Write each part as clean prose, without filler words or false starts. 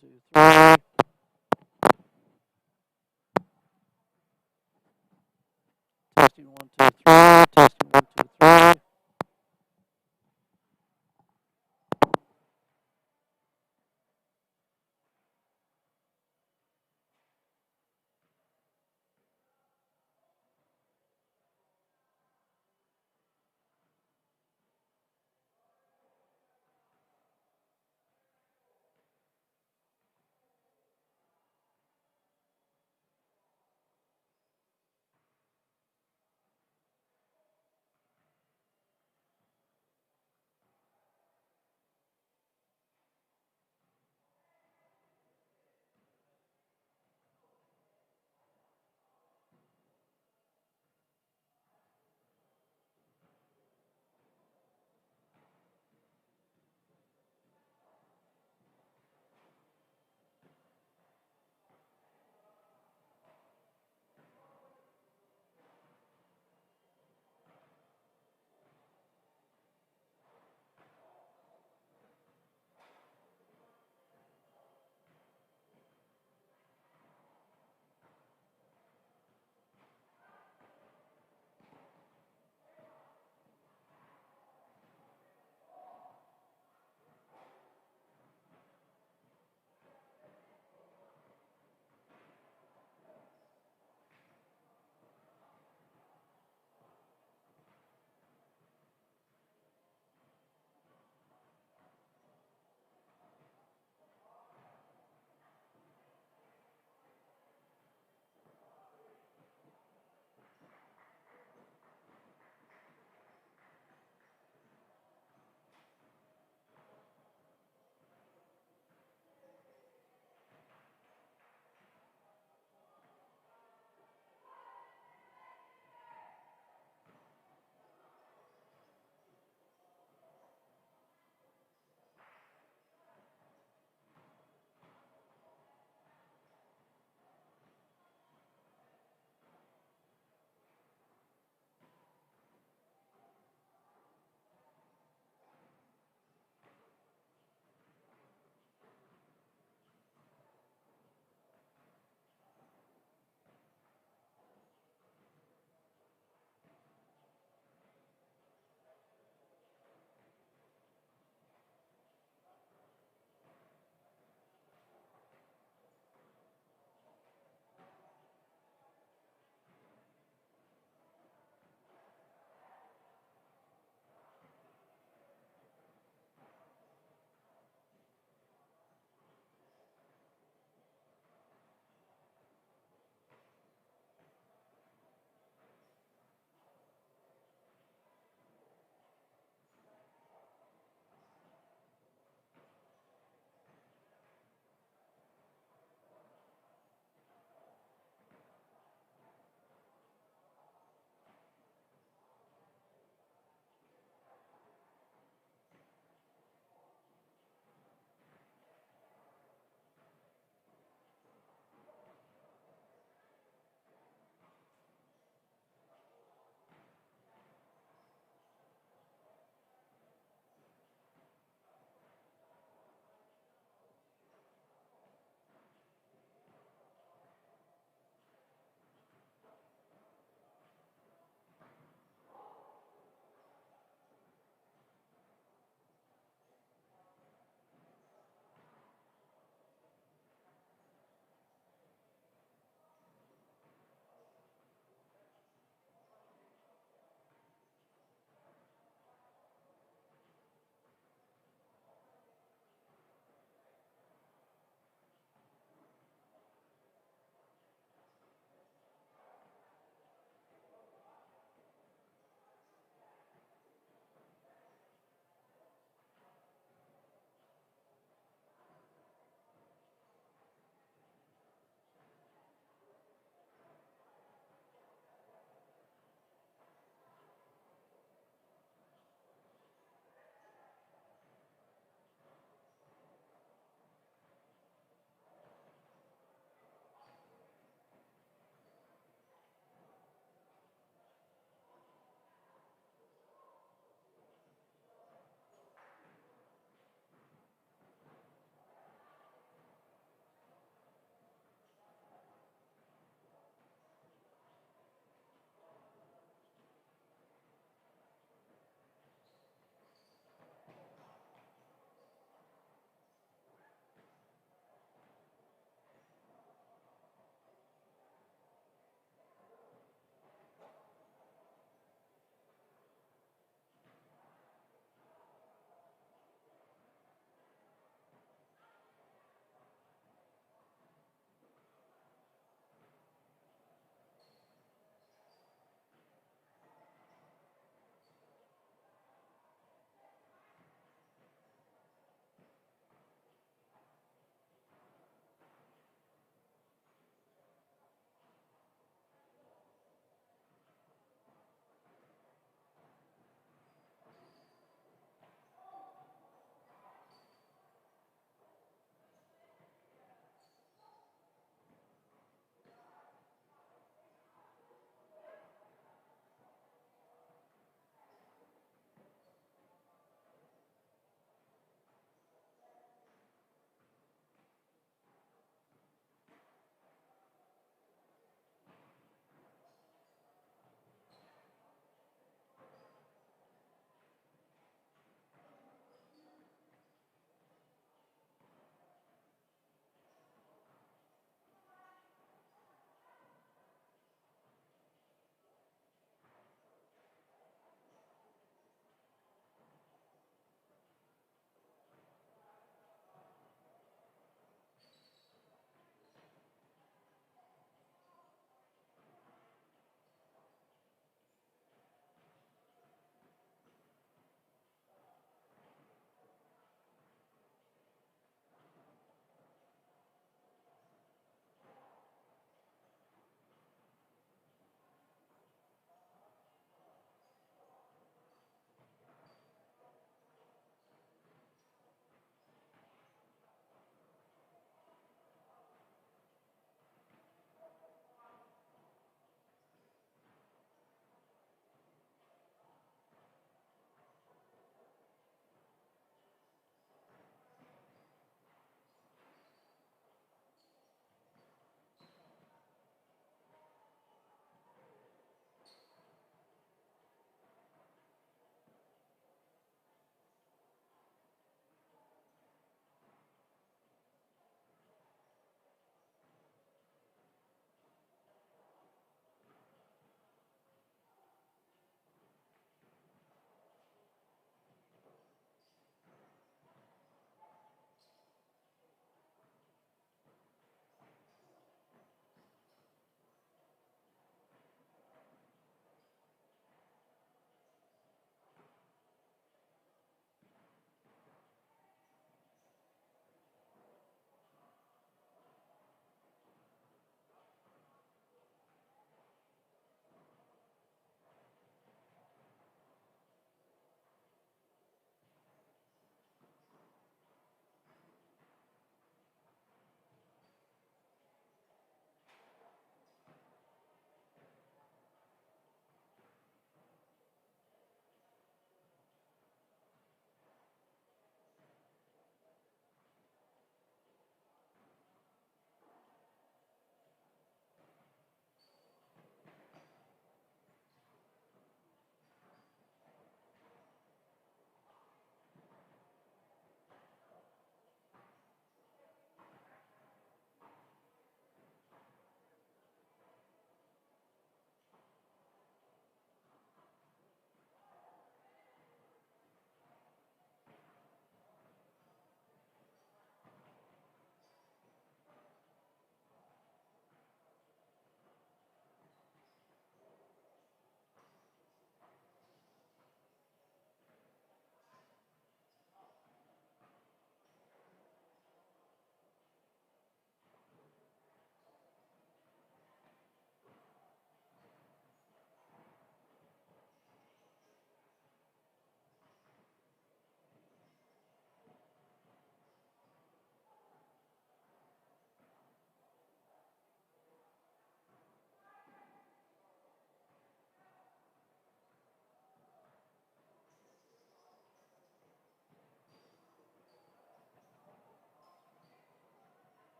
2, 3. Testing 1, 2, 3. Testing 1, 2, 3.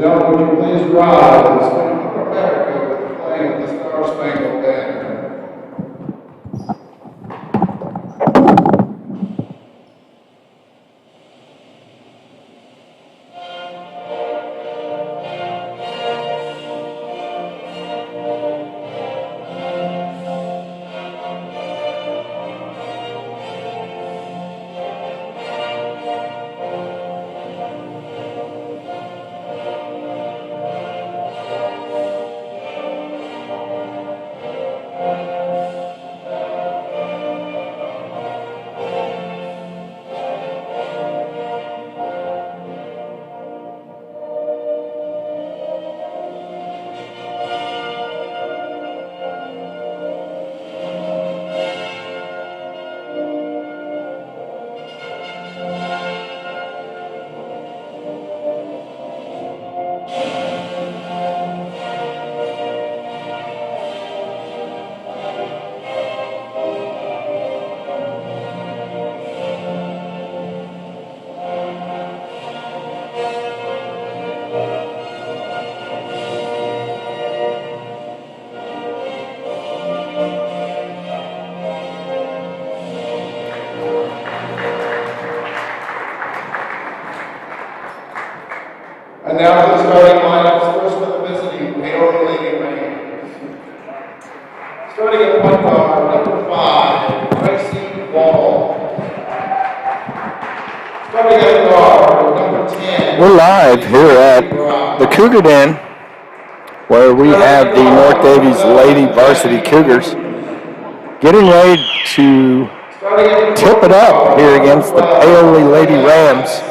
gentlemen, would you please rise and stand for America with the flag of the Star Spangled Banner? And now for the starting lineups, first with the visiting Paoli Lady Rams. Starting at point guard, number 5, Gracie Wall. Starting at guard, number 10. We're live here at the Cougar Den, where we have the North Daviess Lady Varsity Cougars getting ready to tip it up here against the Paoli Lady Rams.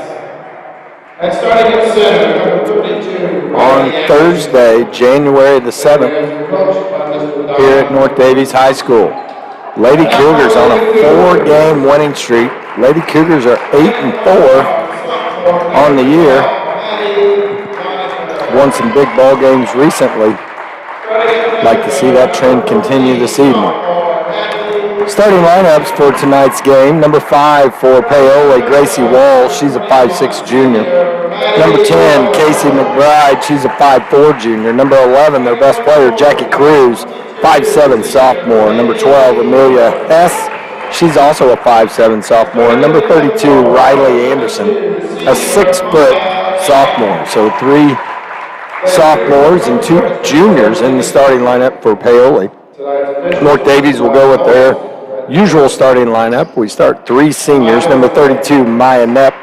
And starting at center, number 32. On Thursday, January the 7th, here at North Daviess High School. Lady Cougars on a 4-game winning streak. Lady Cougars are 8-4 on the year. Won some big ball games recently. Like to see that trend continue this evening. Starting lineups for tonight's game. Number 5 for Paoli, Gracie Wall. She's a 5'6 junior. Number 10, Casey Mcbride. She's a 5'4 junior. Number 11, their best player, Jackie Cruz, 5'7 sophomore. Number 12, Amelia Hess. She's also a 5'7 sophomore. Number 32, Riley Anderson, a 6-foot sophomore. So 3 sophomores and 2 juniors in the starting lineup for Paoli. North Daviess will go with their usual starting lineup. We start 3 seniors. Number 32, Maya Knepp.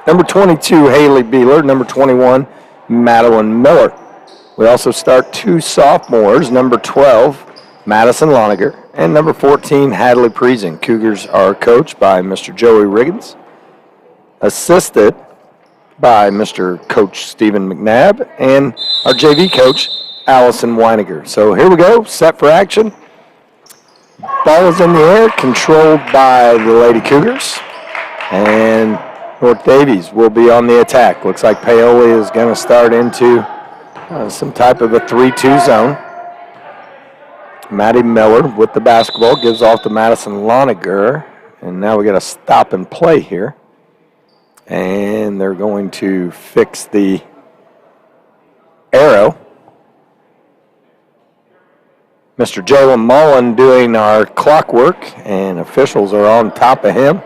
Number 22, Haley Beeler. Number 21, Madeline Miller. We also start 2 sophomores. Number 12, Madison Loniger. And number 14, Hadley Priesing. Cougars are coached by Mr. Joey Riggins, assisted by Mr. Coach Stephen McNabb, and our JV coach, Allison Weiniger. So here we go, set for action. Ball is in the air, controlled by the Lady Cougars. And North Daviess will be on the attack. Looks like Paoli is going to start into some type of a 3-2 zone. Maddie Miller with the basketball gives off to Madison Loniger. And now we got a stop and play here. And they're going to fix the arrow. Mr. Jalen Mullen doing our clock work, and officials are on top of him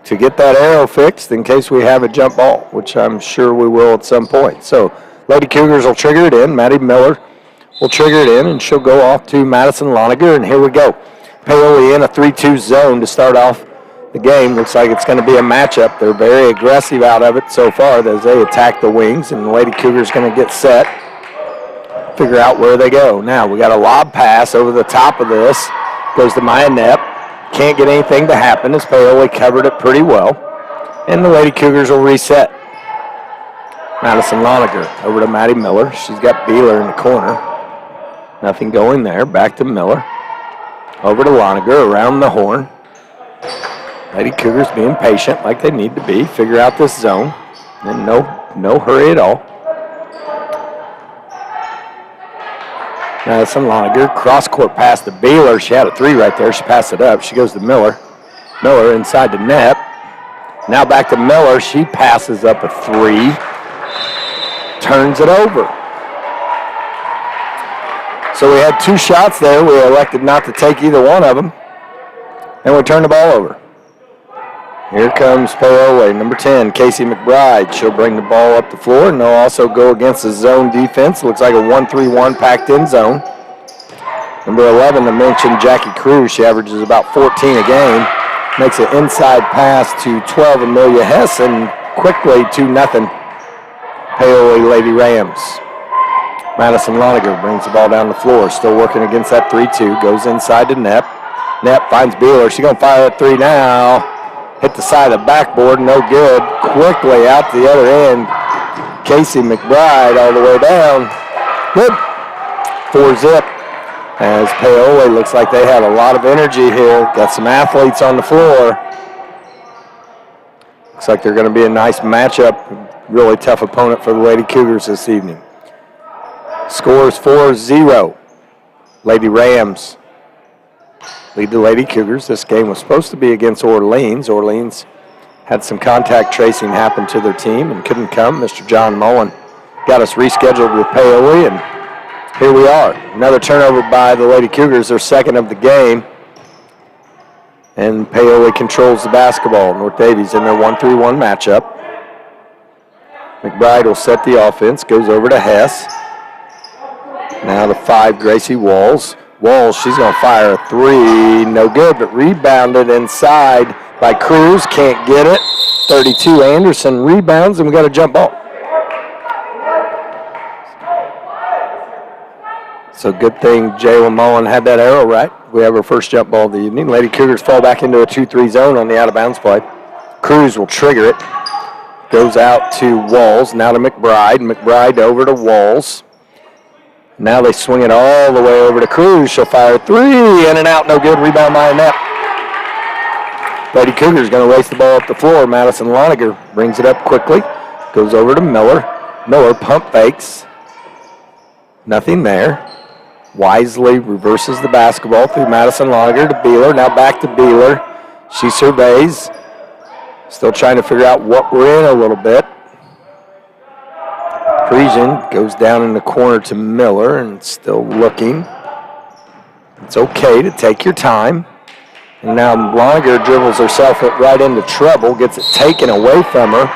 to get that arrow fixed in case we have a jump ball, which I'm sure we will at some point. So Lady Cougars will trigger it in. Maddie Miller will trigger it in, and she'll go off to Madison Loniger, and here we go. Paoli in a 3-2 zone to start off the game. Looks like it's going to be a matchup. They're very aggressive out of it so far as they attack the wings, and the Lady Cougars going to get set, figure out where they go. Now we got a lob pass over the top of this. Goes to Maya Knepp. Can't get anything to happen as Paoli covered it pretty well. And the Lady Cougars will reset. Madison Loniger over to Maddie Miller. She's got Beeler in the corner. Nothing going there. Back to Miller. Over to Loniger around the horn. Lady Cougars being patient like they need to be. Figure out this zone. And no hurry at all. Madison Loniger, cross-court pass to Beeler. She had a 3 right there. She passed it up. She goes to Miller. Miller inside to Knepp. Now back to Miller. She passes up a 3 turns it over. So we had 2 shots there. We elected not to take either one of them. And we turned the ball over. Here comes Paoli, number 10, Casey McBride. She'll bring the ball up the floor, and they'll also go against the zone defense. Looks like a 1-3-1 packed-in zone. Number 11, I mentioned Jackie Cruz. She averages about 14 a game. Makes an inside pass to 12, Amelia Hess, and quickly 2-0. Paoli Lady Rams. Madison Loniger brings the ball down the floor. Still working against that 3-2. Goes inside to Knapp. Knapp finds Beeler. She's going to fire at 3 now. Hit the side of the backboard. No good. Quickly out to the other end. Casey McBride all the way down. Good. 4-zip. As Paoli looks like they have a lot of energy here. Got some athletes on the floor. Looks like they're going to be a nice matchup. Really tough opponent for the Lady Cougars this evening. Scores 4-0. Lady Rams lead the Lady Cougars. This game was supposed to be against Orleans. Orleans had some contact tracing happen to their team and couldn't come. Mr. John Mullen got us rescheduled with Paoli, and here we are. Another turnover by the Lady Cougars, their second of the game. And Paoli controls the basketball. North Daviess in their 1-3-1 matchup. McBride will set the offense, goes over to Hess. Now to 5, Gracie Walls. Walls, she's going to fire a 3. No good, but rebounded inside by Cruz. Can't get it. 32, Anderson rebounds, and we got a jump ball. So good thing Jalen Mullen had that arrow right. We have our first jump ball of the evening. Lady Cougars fall back into a 2-3 zone on the out-of-bounds play. Cruz will trigger it. Goes out to Walls. Now to McBride. McBride over to Walls. Now they swing it all the way over to Cruz. She'll fire 3. In and out. No good. Rebound by Knapp. Lady Cougars going to race the ball up the floor. Madison Loniger brings it up quickly. Goes over to Miller. Miller pump fakes. Nothing there. Wisely reverses the basketball through Madison Loniger to Beeler. Now back to Beeler. She surveys. Still trying to figure out what we're in a little bit. Parisian goes down in the corner to Miller and still looking. It's okay to take your time. And now Loniger dribbles herself right into trouble, gets it taken away from her.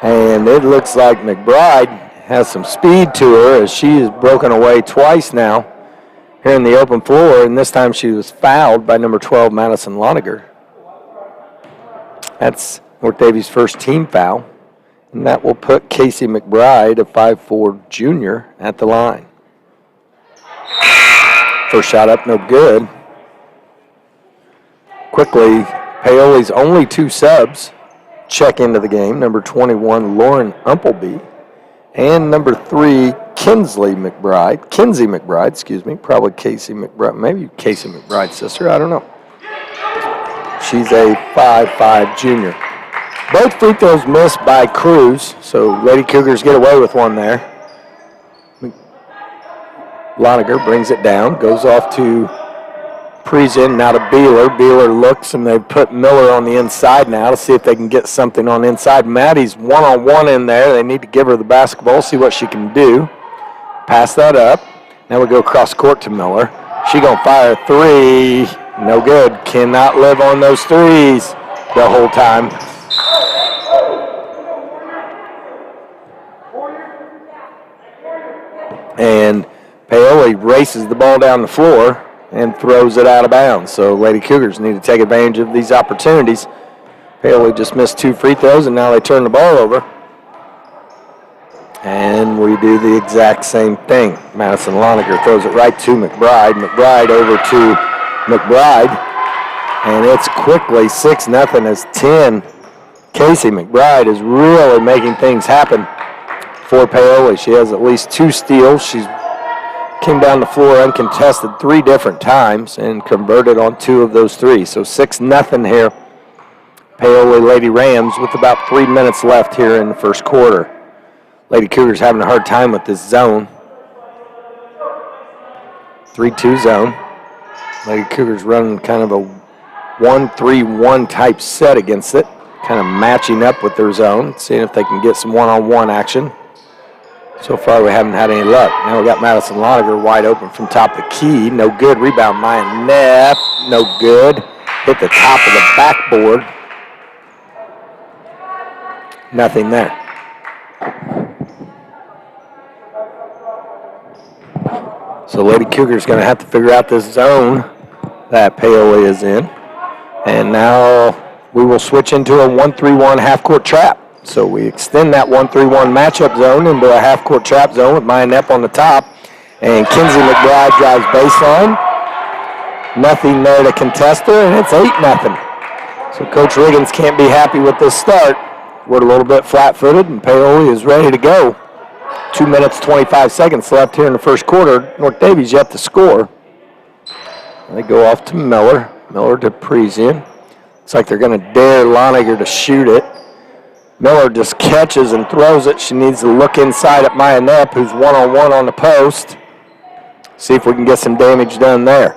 And it looks like McBride has some speed to her as she is broken away twice now here in the open floor, and this time she was fouled by number 12, Madison Loniger. That's North Daviess' first team foul, and that will put Casey McBride, a 5'4 junior, at the line. First shot up, no good. Quickly, Paoli's only 2 subs check into the game. Number 21, Lauren Umpleby, and number 3, Kinsey McBride, probably Casey McBride, maybe Casey McBride's sister, I don't know. She's a 5'5 junior. Both free throws missed by Cruz, so Lady Cougars get away with one there. Loniger brings it down, goes off to Parisian, now to Beeler. Beeler looks, and they put Miller on the inside now to see if they can get something on the inside. Maddie's one-on-one in there. They need to give her the basketball, see what she can do. Pass that up. Now we go across court to Miller. She gonna fire 3. No good. Cannot live on those 3s the whole time. And Paoli races the ball down the floor and throws it out of bounds. So Lady Cougars need to take advantage of these opportunities. Paoli just missed 2 free throws, and now they turn the ball over. And we do the exact same thing. Madison Loniger throws it right to McBride. McBride over to McBride. And it's quickly 6-0 as 10. Casey McBride is really making things happen for Paoli. She has at least 2 steals. She's came down the floor uncontested 3 different times and converted on 2 of those 3. So 6-0 here. Paoli Lady Rams with about 3 minutes left here in the first quarter. Lady Cougars having a hard time with this zone. 3-2 zone. Lady Cougars running kind of a 1-3-1 type set against it. Kind of matching up with their zone, seeing if they can get some one-on-one action. So far, we haven't had any luck. Now we got Madison Loniger wide open from top of the key. No good. Rebound, Maya Neff. No good. Hit the top of the backboard. Nothing there. So Lady Cougars going to have to figure out this zone that Paoli is in. And now we will switch into a 1-3-1 half-court trap. So we extend that 1-3-1 matchup zone into a half-court trap zone with Maya Nepp on the top. And Kinsey McBride drives baseline. Nothing there to contest her, and it's 8-0. So Coach Riggins can't be happy with this start. We're a little bit flat-footed, and Paoli is ready to go. 2 minutes, 25 seconds left here in the first quarter. North Daviess yet to score. They go off to Miller. Miller to Parisian. Looks like they're going to dare Loniger to shoot it. Miller just catches and throws it. She needs to look inside at Maya Nepp, who's one-on-one on the post. See if we can get some damage done there.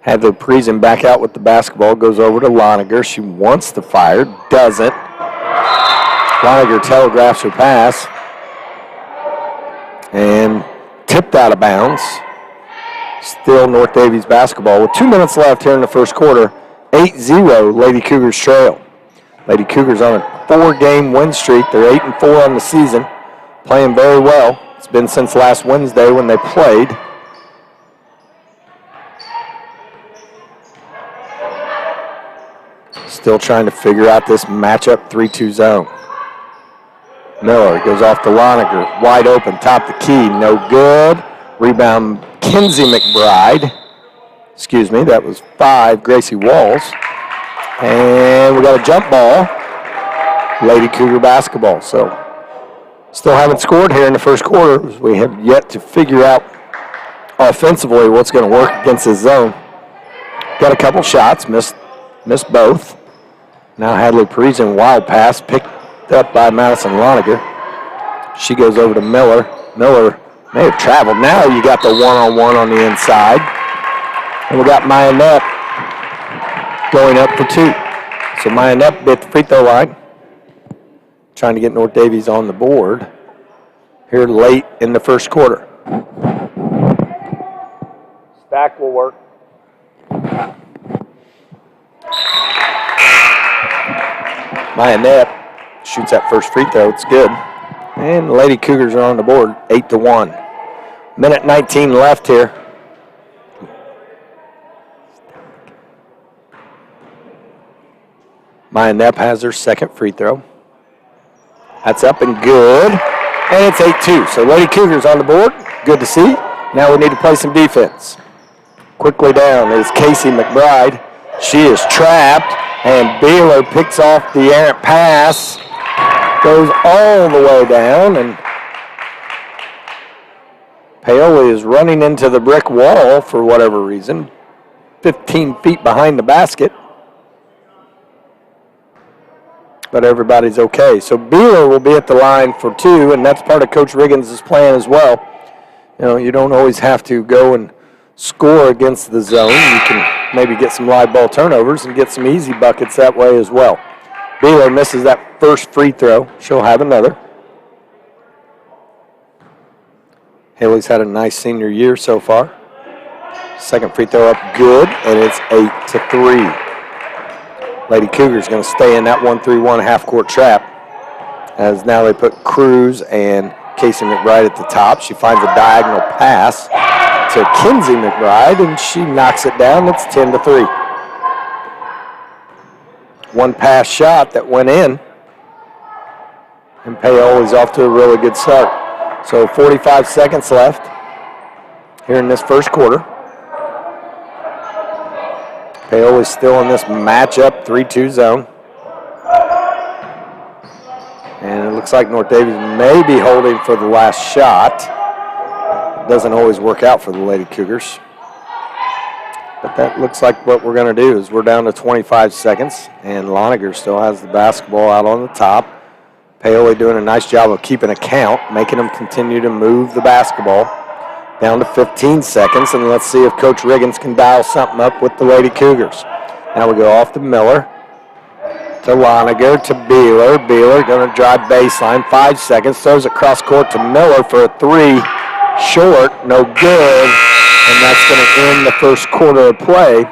Had the Parisian back out with the basketball. Goes over to Loniger. She wants to fire. Doesn't. Loniger telegraphs her pass. And tipped out of bounds. Still North Daviess basketball. With 2 minutes left here in the first quarter, 8-0 Lady Cougars trail. Lady Cougars on a 4-game win streak. They're 8-4 on the season. Playing very well. It's been since last Wednesday when they played. Still trying to figure out this matchup 3-2 zone. Miller goes off to Loniger. Wide open, top the key, no good. Rebound, Kinsey McBride. Excuse me, that was 5, Gracie Walls. And we got a jump ball. Lady Cougar basketball. So still haven't scored here in the first quarter. We have yet to figure out offensively what's going to work against this zone. Got a couple shots, missed both. Now Hadley Parisian wild pass picked up by Madison Loniger. She goes over to Miller. Miller may have traveled. Now you got the one-on-one on the inside. And we got Maya Nepp going up for 2. So Maya Nepp at the free throw line. Trying to get North Daviess on the board here late in the first quarter. Stack will work. Maya Nepp shoots that first free throw. It's good. And the Lady Cougars are on the board, 8-1. Minute 19 left here. Maya Nepp has her second free throw. That's up and good. And it's 8-2. So Lady Cougars on the board. Good to see. Now we need to play some defense. Quickly down is Casey McBride. She is trapped. And Beeler picks off the errant pass. Goes all the way down. And Paoli is running into the brick wall for whatever reason. 15 feet behind the basket. But everybody's okay. So Beeler will be at the line for 2, and that's part of Coach Riggins' plan as well. You know, you don't always have to go and score against the zone. You can maybe get some live ball turnovers and get some easy buckets that way as well. Beeler misses that first free throw. She'll have another. Haley's had a nice senior year so far. Second free throw up good, and it's 8-3. Lady Cougars going to stay in that 1-3-1 half-court trap as now they put Cruz and Casey McBride at the top. She finds a diagonal pass to Kinsey McBride, and she knocks it down. It's 10-3. One pass shot that went in, and Paoli's off to a really good start. So 45 seconds left here in this first quarter. Paoli's still in this matchup 3-2 zone. And it looks like North Daviess may be holding for the last shot. It doesn't always work out for the Lady Cougars. But that looks like what we're going to do is we're down to 25 seconds, and Loniger still has the basketball out on the top. Paoli doing a nice job of keeping a count, making them continue to move the basketball. Down to 15 seconds, and let's see if Coach Riggins can dial something up with the Lady Cougars. Now we go off to Miller. to Loniger, to Beeler. Beeler going to drive baseline, 5 seconds, throws it cross court to Miller for a three. Short, no good, and that's going to end the first quarter of play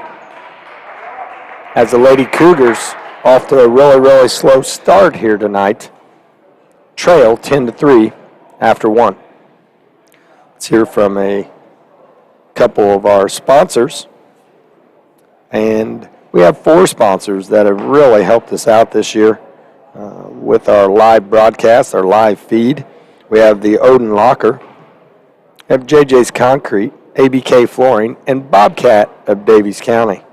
as the Lady Cougars, off to a really, really slow start here tonight, trail 10-3 after one. Let's hear from a couple of our sponsors. And we have 4 sponsors that have really helped us out this year with our live broadcast, our live feed. We have the Odin Locker, we have JJ's Concrete, ABK Flooring, and Bobcat of Daviess County.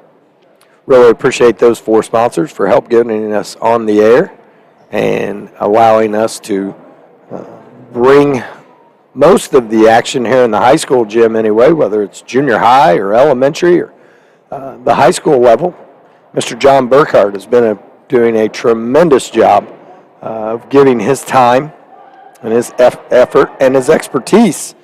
Really appreciate those 4 sponsors for help getting us on the air and allowing us to bring most of the action here in the high school gym anyway, whether it's junior high or elementary or the high school level. Mr. John Burkhardt has been doing a tremendous job of giving his time and his effort and his expertise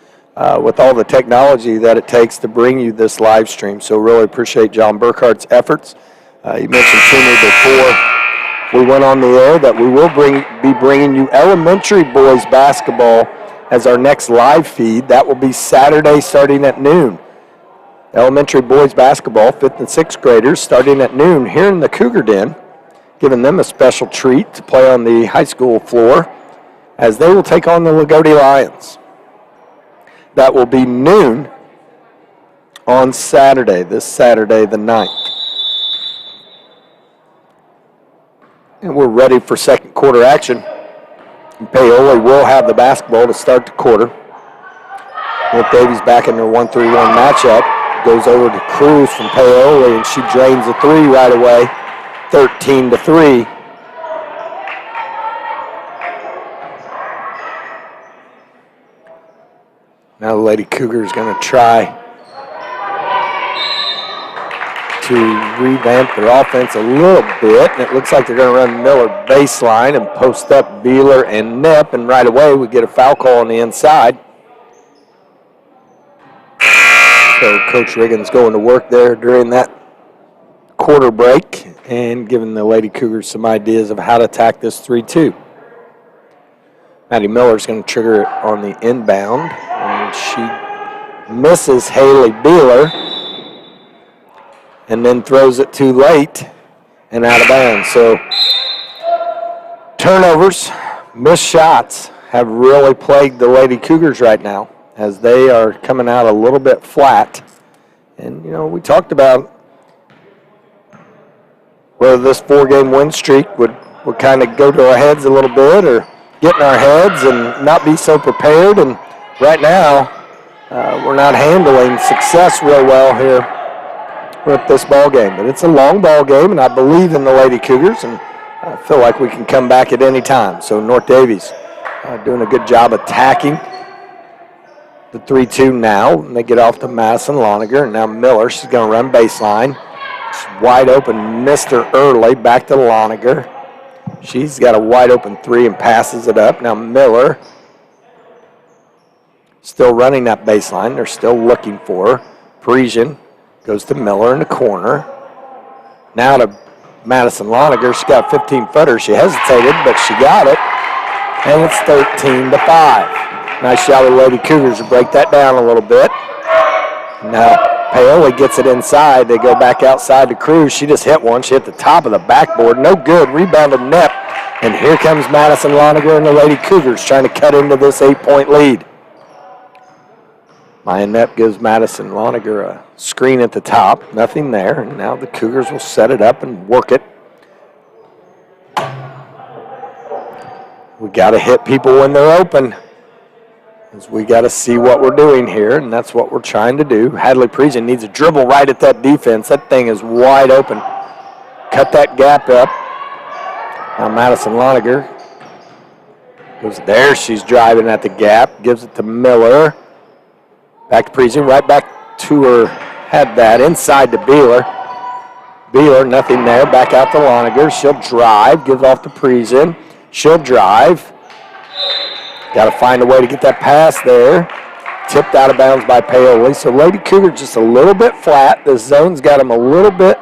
with all the technology that it takes to bring you this live stream. So really appreciate John Burkhardt's efforts. You mentioned to me before we went on the air that we will be bringing you elementary boys basketball as our next live feed. That will be Saturday starting at noon. Elementary boys basketball, 5th and 6th graders, starting at noon here in the Cougar Den, giving them a special treat to play on the high school floor as they will take on the Lagodi Lions. That will be noon on Saturday, this Saturday the 9th. And we're ready for second quarter action. And Paoli will have the basketball to start the quarter. With Davies back in their 1-3-1 matchup. Goes over to Cruz from Paoli, and she drains the three right away, 13-3. Now the Lady Cougar is going to try to revamp their offense a little bit, and it looks like they're going to run Miller baseline and post up Beeler and Nip, and right away we get a foul call on the inside. So Coach Riggins going to work there during that quarter break and giving the Lady Cougars some ideas of how to attack this 3-2. Maddie Miller's going to trigger it on the inbound, and she misses Haley Beeler and then throws it too late and out of bounds. So turnovers, missed shots have really plagued the Lady Cougars right now, as they are coming out a little bit flat. And, you know, we talked about whether this 4-game win streak would kind of go to our heads a little bit or get in our heads and not be so prepared. And right now, we're not handling success real well here with this ball game. But it's a long ball game, and I believe in the Lady Cougars, and I feel like we can come back at any time. So North Daviess doing a good job attacking the 3-2 now, and they get off to Madison Loniger, and now Miller, she's going to run baseline. She's wide open, missed her early, back to Loniger. She's got a wide open three and passes it up. Now Miller still running that baseline. They're still looking for her. Parisian goes to Miller in the corner. Now to Madison Loniger. She got a 15-footer. She hesitated, but she got it, and it's 13-5. Nice job of the Lady Cougars to break that down a little bit. Now Paoli gets it inside. They go back outside to Cruz. She just hit one. She hit the top of the backboard. No good. Rebounded Nep. And here comes Madison Loniger and the Lady Cougars trying to cut into this 8-point lead. Maya Nep gives Madison Loniger a screen at the top. Nothing there. And now the Cougars will set it up and work it. We got to hit people when they're open. We got to see what we're doing here, and that's what we're trying to do. Hadley Parisian needs a dribble right at that defense. That thing is wide open. Cut that gap up. Now Madison Loniger goes there. She's driving at the gap. Gives it to Miller. Back to Parisian. Right back to her. Had that inside to Beeler. Beeler, nothing there. Back out to Loniger. She'll drive. Gives off to Parisian. She'll drive. Got to find a way to get that pass there. Tipped out of bounds by Paoli. So Lady Cougar just a little bit flat. The zone's got them a little bit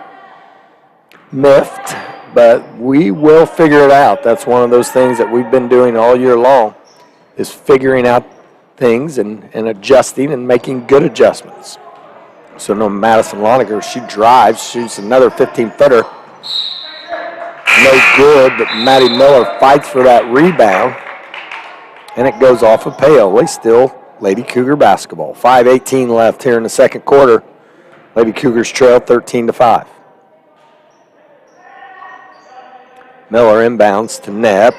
miffed. but we will figure it out. That's one of those things that we've been doing all year long, is figuring out things and adjusting and making good adjustments. So no, Madison Loniger, she drives, shoots another 15-footer. No good, but Maddie Miller fights for that rebound, and it goes off of Paoli. Still Lady Cougar basketball. 5:18 left here in the second quarter. Lady Cougars trail 13-5. Miller inbounds to Knepp.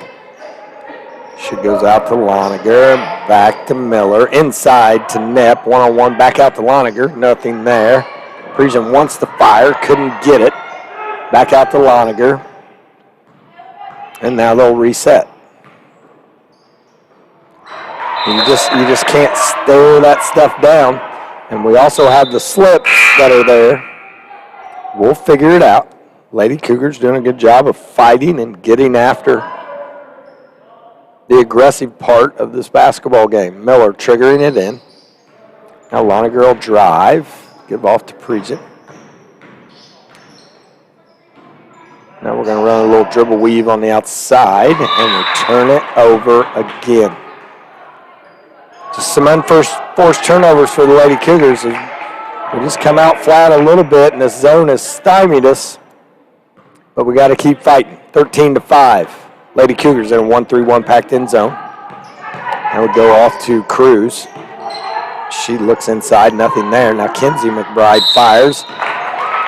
She goes out to Loniger, back to Miller, inside to Knepp, one-on-one, back out to Loniger, nothing there. Parisian wants to fire, couldn't get it. Back out to Loniger, and now they'll reset. You just can't stare that stuff down. And we also have the slips that are there. We'll figure it out. Lady Cougars doing a good job of fighting and getting after the aggressive part of this basketball game. Miller triggering it in. Now Loniger will drive, give off to Parisian. Now we're going to run a little dribble weave on the outside and return it over again. Just some unforced turnovers for the Lady Cougars. We just come out flat a little bit, and this zone has stymied us. But we got to keep fighting. 13-5. Lady Cougars in a 1-3-1 packed in zone. And we go off to Cruz. She looks inside, nothing there. Now Kenzie McBride fires,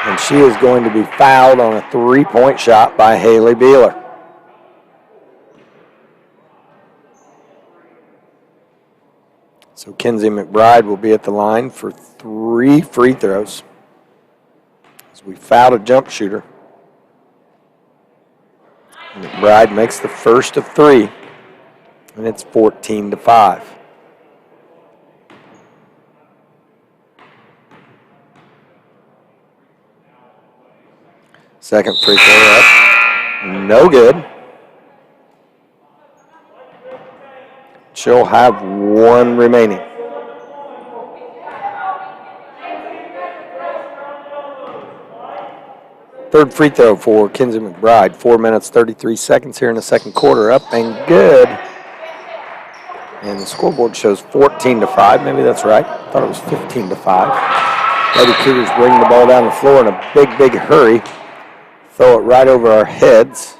and she is going to be fouled on a three-point shot by Haley Beeler. So Kenzie McBride will be at the line for 3 free throws as we fouled a jump shooter. McBride makes the first of 3, and it's 14-5. Second free throw up, no good. She'll have 1 remaining. Third free throw for Kenzie McBride. 4 minutes, 33 seconds here in the second quarter. Up and good. And the scoreboard shows 14-5. Maybe that's right. I thought it was 15-5. Lady Cougars bring the ball down the floor in a big, big hurry. Throw it right over our heads.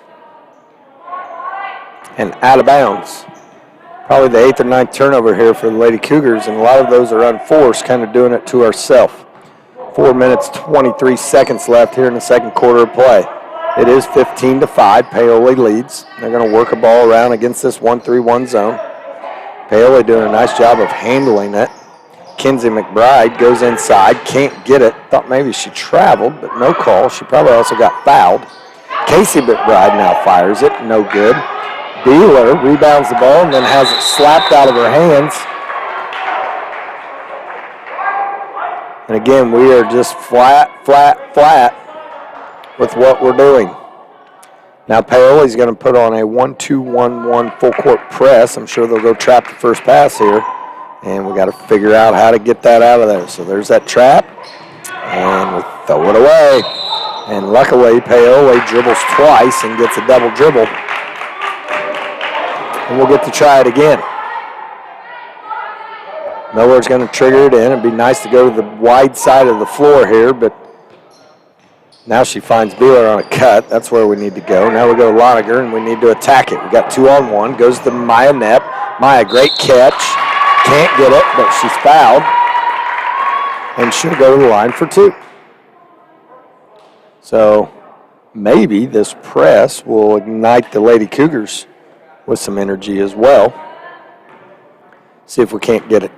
And out of bounds. Probably the 8th or 9th turnover here for the Lady Cougars, and a lot of those are unforced, kind of doing it to ourselves. 4 minutes, 23 seconds left here in the second quarter of play. It is 15-5. Paoli leads. They're going to work a ball around against this 1-3-1 zone. Paoli doing a nice job of handling it. Kenzie McBride goes inside, can't get it. Thought maybe she traveled, but no call. She probably also got fouled. Casey McBride now fires it, no good. Beeler rebounds the ball and then has it slapped out of her hands. And again, we are just flat with what we're doing. Now Paoli's going to put on a 1-2-1-1 full court press. I'm sure they'll go trap the first pass here. And we got to figure out how to get that out of there. So there's that trap. And we throw it away. And luckily Paoli dribbles twice and gets a double dribble. And we'll get to try it again. Miller's going to trigger it in. It'd be nice to go to the wide side of the floor here, but now she finds Beeler on a cut. That's where we need to go. Now we go to Loniger, and we need to attack it. We got 2-on-1. Goes to Maya Knepp. Maya, great catch. Can't get it, but she's fouled. And she'll go to the line for 2. So maybe this press will ignite the Lady Cougars with some energy as well. See if we can't get it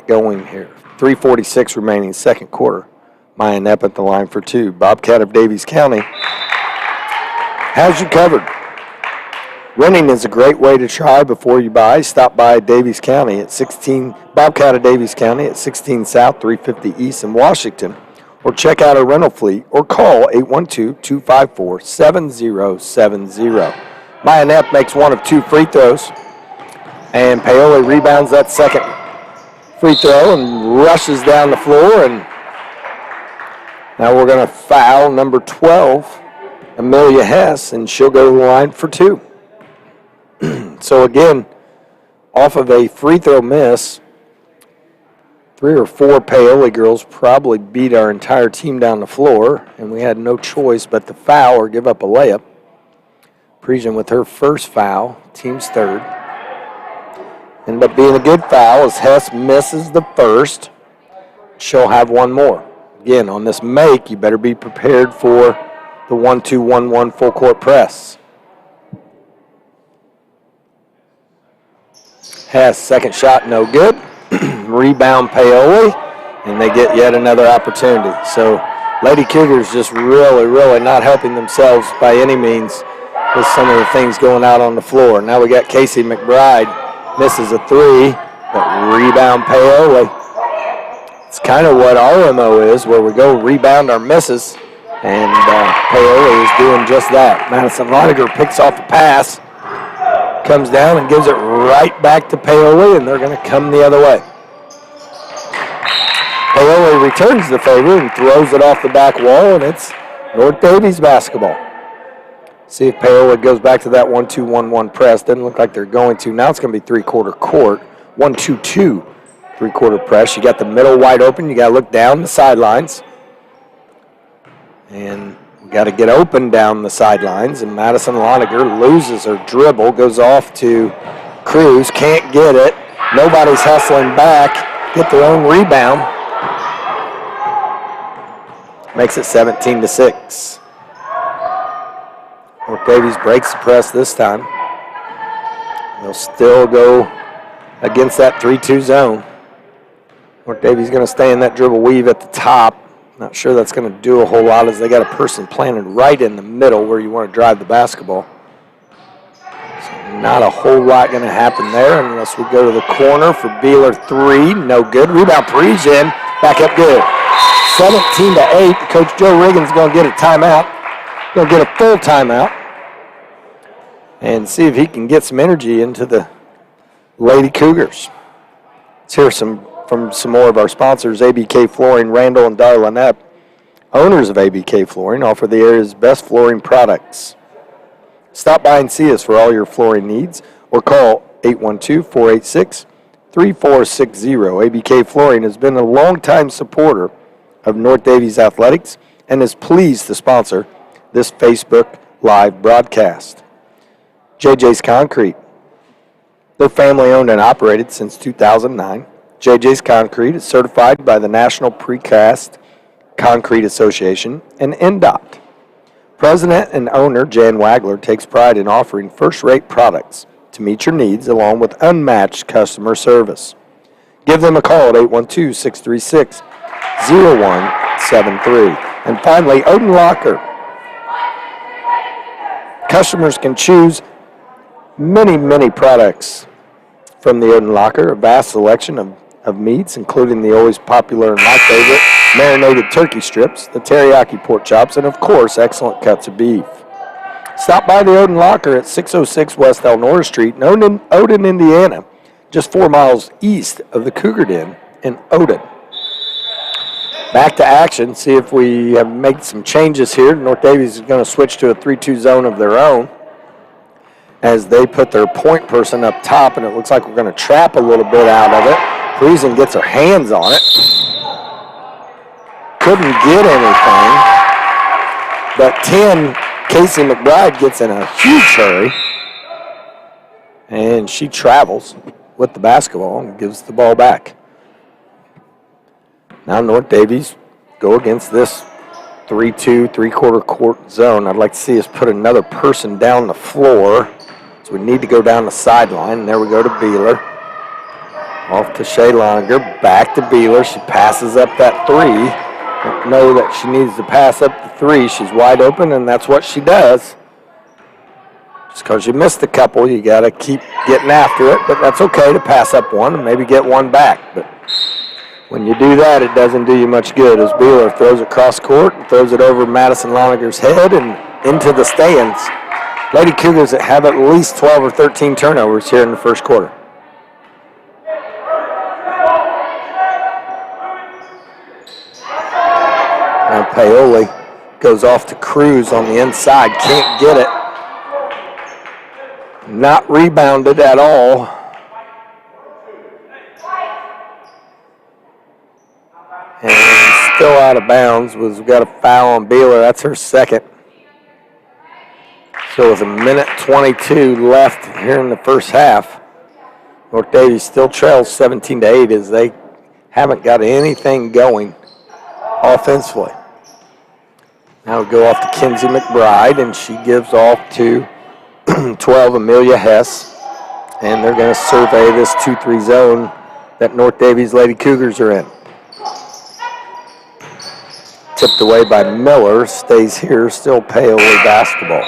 going here. 3:46 remaining second quarter. Maya Knepp at the line for 2. Bobcat of Daviess County has you covered. Renting is a great way to try before you buy. Stop by Daviess County at 16, Bobcat of Daviess County at 16 South, 350 East in Washington. Or check out our rental fleet or call 812-254-7070. Maya Knepp makes 1 of 2 free throws. And Paoli rebounds that second free throw and rushes down the floor. And now we're going to foul number 12 Amelia Hess, and she'll go to the line for 2. So again, off of a free throw miss, 3 or 4 Paoli girls probably beat our entire team down the floor, and we had no choice but to foul or give up a layup. Parisian with her first foul, team's third. Ended up being a good foul as Hess misses the first. She'll have one more. Again, on this make, you better be prepared for the 1-2-1-1 full court press. Hess, second shot, no good. Rebound Paoli, and they get yet another opportunity. So Lady Cougars just really not helping themselves by any means with some of the things going out on the floor. Now we got Casey Mcbride, misses a 3, but rebound Paoli. It's kind of what our MO is, where we go rebound our misses, and Paoli is doing just that. Madison Loninger picks off a pass, comes down and gives it right back to Paoli, and they're going to come the other way. Paoli returns the favor and throws it off the back wall, and it's North Daviess basketball. See if Paoli goes back to that 1-2-1-1 press. Doesn't look like they're going to. Now it's going to be three-quarter court. 1-2-2 three-quarter press. You got the middle wide open. You got to look down the sidelines. And we got to get open down the sidelines. And Madison Loninger loses her dribble, goes off to Cruz, can't get it. Nobody's hustling back. Get their own rebound. Makes it 17-6. North Daviess breaks the press this time. They'll still go against that 3-2 zone. North Daviess going to stay in that dribble weave at the top. Not sure that's going to do a whole lot as they got a person planted right in the middle where you want to drive the basketball. So not a whole lot going to happen there unless we go to the corner for Beeler 3. No good. Rebound Parisian. Back up good. 17-8. Coach Joe Riggins going to get a timeout. Going to get a full timeout. And see if he can get some energy into the Lady Cougars. Let's hear from some more of our sponsors, ABK Flooring, Randall and Darla Knapp. Owners of ABK Flooring offer the area's best flooring products. Stop by and see us for all your flooring needs or call 812-486-3460. ABK Flooring has been a longtime supporter of North Daviess Athletics and is pleased to sponsor this Facebook Live broadcast. JJ's Concrete. They're family owned and operated since 2009. JJ's Concrete is certified by the National Precast Concrete Association and NDOT. President and owner Jan Wagler takes pride in offering first-rate products to meet your needs along with unmatched customer service. Give them a call at 812-636-0173. And finally, Odin Locker. Customers can choose many products from the Odin Locker, a vast selection of meats, including the always popular and my favorite, marinated turkey strips, the teriyaki pork chops, and of course, excellent cuts of beef. Stop by the Odin Locker at 606 West Elnora Street in Odin, Indiana, just 4 miles east of the Cougar Den in Odin. Back to action, see if we have made some changes here. North Daviess is going to switch to a 3-2 zone of their own as they put their point person up top, and it looks like we're going to trap a little bit out of it. Friesen gets her hands on it. Couldn't get anything. But 10, Casey Mcbride gets in a huge hurry. And she travels with the basketball and gives the ball back. Now North Daviess go against this 3-2, three-quarter court zone. I'd like to see us put another person down the floor. So we need to go down the sideline. And there we go to Beeler. Off to Shay Loninger. Back to Beeler. She passes up that 3. Don't know that she needs to pass up the 3. She's wide open, and that's what she does. Just because you missed a couple, you got to keep getting after it. But that's okay to pass up one and maybe get one back. But when you do that, it doesn't do you much good as Beeler throws it cross court and throws it over Madison Loninger's head and into the stands. Lady Cougars that have at least 12 or 13 turnovers here in the first quarter. Now Paoli Goes off to Cruz on the inside. Can't get it. Not rebounded at all. And still out of bounds. We've got a foul on Beeler. That's her second. So with 1:22 left here in the first half, North Daviess still trails 17-8 as they haven't got anything going offensively. Now we go off to Kinsey McBride, and she gives off to 12 Amelia Hess. And they're going to survey this 2-3 zone that North Daviess Lady Cougars are in. Tipped away by Miller, stays here, still Paoli basketball.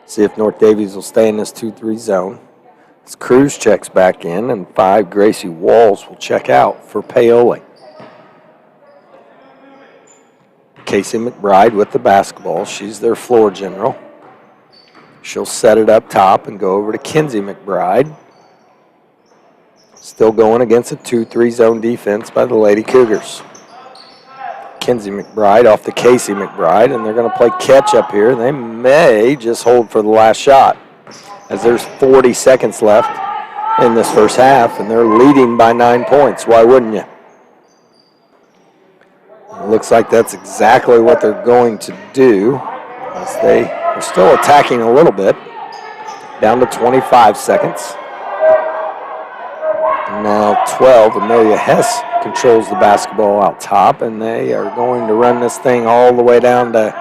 See if North Daviess will stay in this 2-3 zone. As Cruz checks back in, and 5 Gracie Walls will check out for Paoli. Casey McBride with the basketball. She's their floor general. She'll set it up top and go over to Kinsey McBride. Still going against a 2-3 zone defense by the Lady Cougars. Kinsey McBride off to Casey McBride, and they're going to play catch up here. They may just hold for the last shot, as there's 40 seconds left in this first half, and they're leading by 9 points. Why wouldn't you? It looks like that's exactly what they're going to do, as they are still attacking a little bit. Down to 25 seconds. And now 12, Amelia Hess controls the basketball out top, and they are going to run this thing all the way down to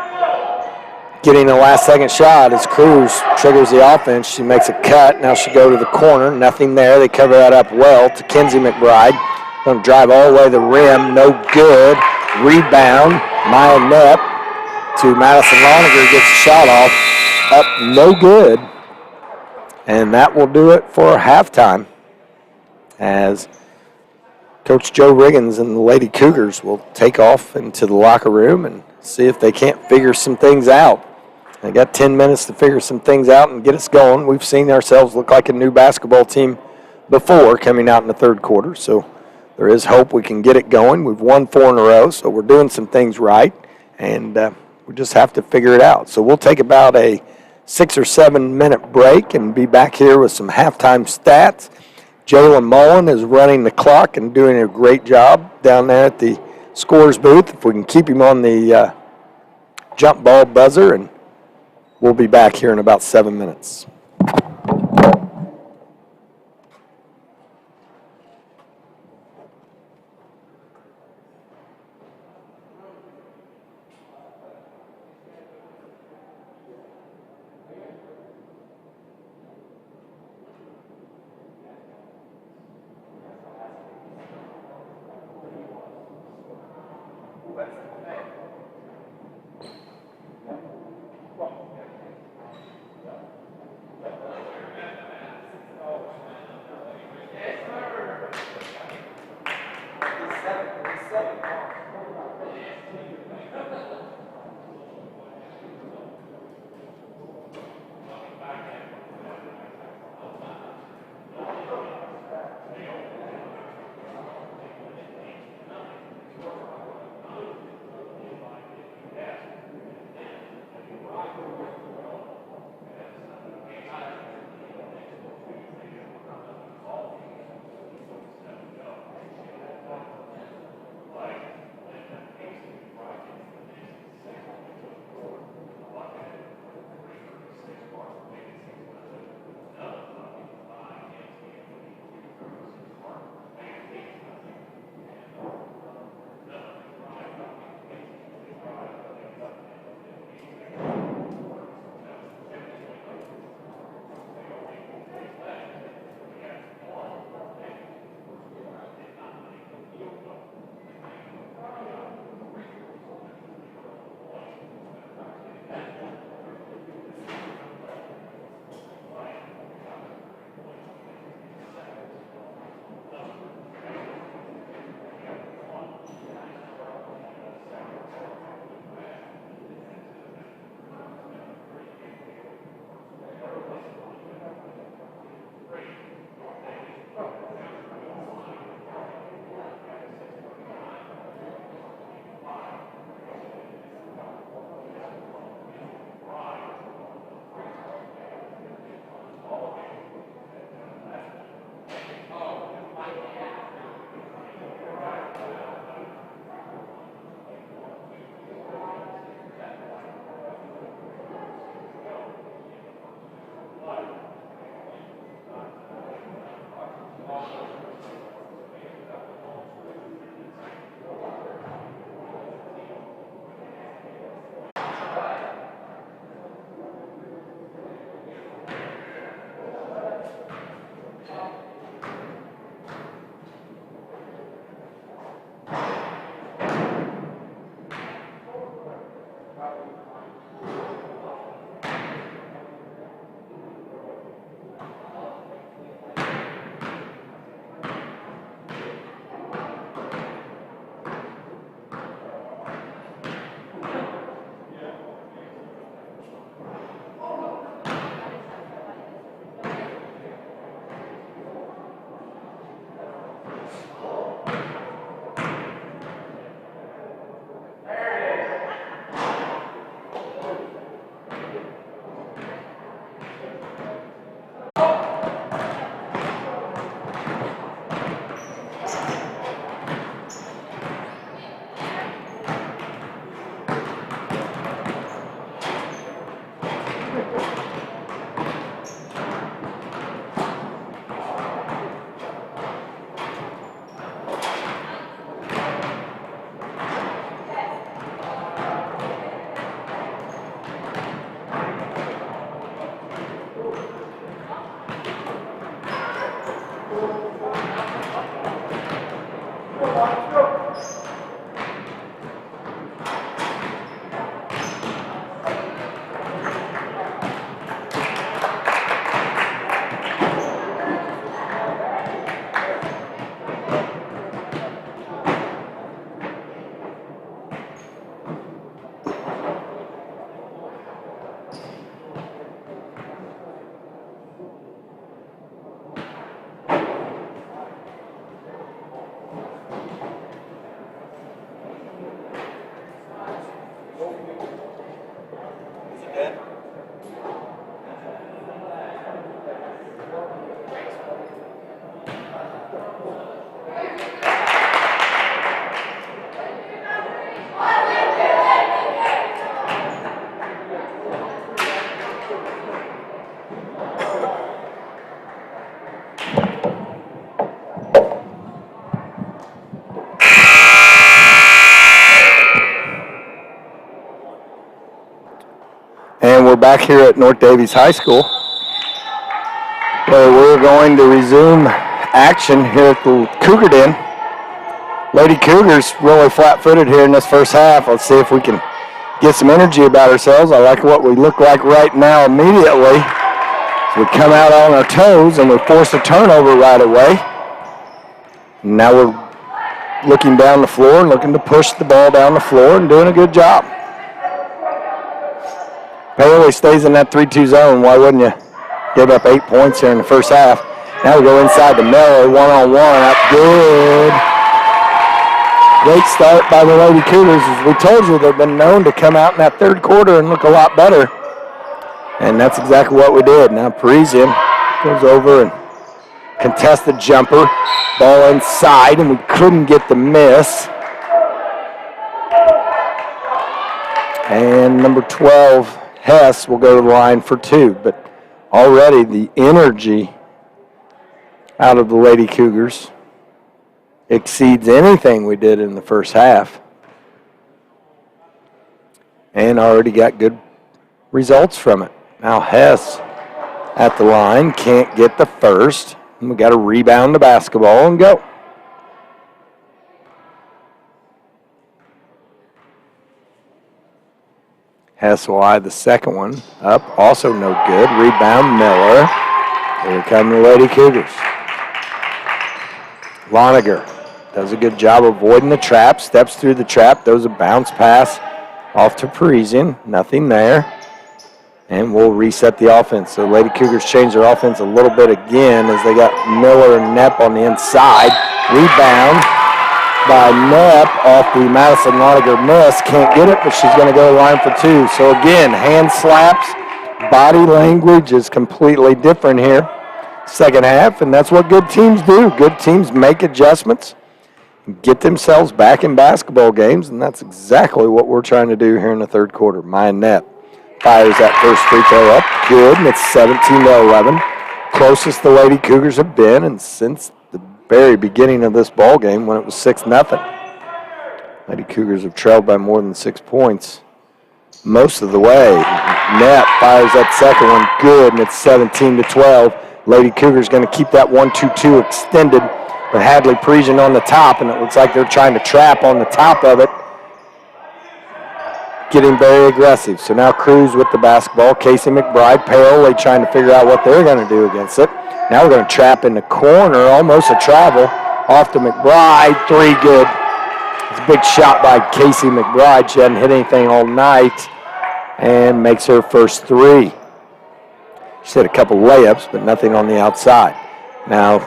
getting a last-second shot as Cruz triggers the offense. She makes a cut. Now she'll go to the corner. Nothing there. They cover that up well to Kinsey McBride. Going to drive all the way to the rim. No good. Rebound. Maya Knapp to Madison Loninger. Gets a shot off. Up no good. And that will do it for halftime, as Coach Joe Riggins and the Lady Cougars will take off into the locker room and see if they can't figure some things out. They got 10 minutes to figure some things out and get us going. We've seen ourselves look like a new basketball team before coming out in the third quarter, so there is hope we can get it going. We've won 4 in a row, so we're doing some things right, and we just have to figure it out. So we'll take about a 6 or 7 minute break and be back here with some halftime stats. Jalen Mullen is running the clock and doing a great job down there at the scorer's booth. If we can keep him on the jump ball buzzer, and we'll be back here in about 7 minutes. back here at North Daviess High School, where we're going to resume action here at the Cougar Den. Lady Cougars really flat-footed here in this first half. Let's see if we can get some energy about ourselves. I like what we look like right now immediately. So we come out on our toes and we force a turnover right away. Now we're looking down the floor and looking to push the ball down the floor and doing a good job. Paoli stays in that 3-2 zone. Why wouldn't you give up 8 points here in the first half? Now we go inside to Miller, one-on-one, up good. Great start by the Lady Cougars. As we told you, they've been known to come out in that third quarter and look a lot better. And that's exactly what we did. Now Parisian goes over and contests the jumper. Ball inside, and we couldn't get the miss. And number 12, Hess, will go to the line for 2. But already the energy out of the Lady Cougars exceeds anything we did in the first half. And already got good results from it. Now Hess at the line, can't get the first. And we got to rebound the basketball and go. Hess will eye the second one up, also no good. Rebound Miller. Here come the Lady Cougars. Loniger does a good job avoiding the trap, steps through the trap, throws a bounce pass off to Parisian, nothing there. And we'll reset the offense. So Lady Cougars change their offense a little bit again as they got Miller and Knepp on the inside. Rebound by Knepp off the Madison Loniger miss. Can't get it, but she's going to go to the line for 2. So again, hand slaps, body language is completely different here. Second half, and that's what good teams do. Good teams make adjustments, get themselves back in basketball games, and that's exactly what we're trying to do here in the third quarter. Maya Knepp fires that first free throw up, good, and it's 17-11. Closest the Lady Cougars have been, and since the very beginning of this ball game when it was 6-0. Lady Cougars have trailed by more than 6 points most of the way. Knepp fires that second one, good, and it's 17-12. Lady Cougars going to keep that 1-2-2 extended, but Hadley Parisian on the top, and it looks like they're trying to trap on the top of it. Getting very aggressive. So now Cruz with the basketball. Casey Mcbride, Paoli trying to figure out what they're going to do against it. Now we're going to trap in the corner, almost a travel. Off to Mcbride, 3 good. It's a big shot by Casey Mcbride. She hadn't hit anything all night and makes her first 3. She hit a couple layups, but nothing on the outside. Now,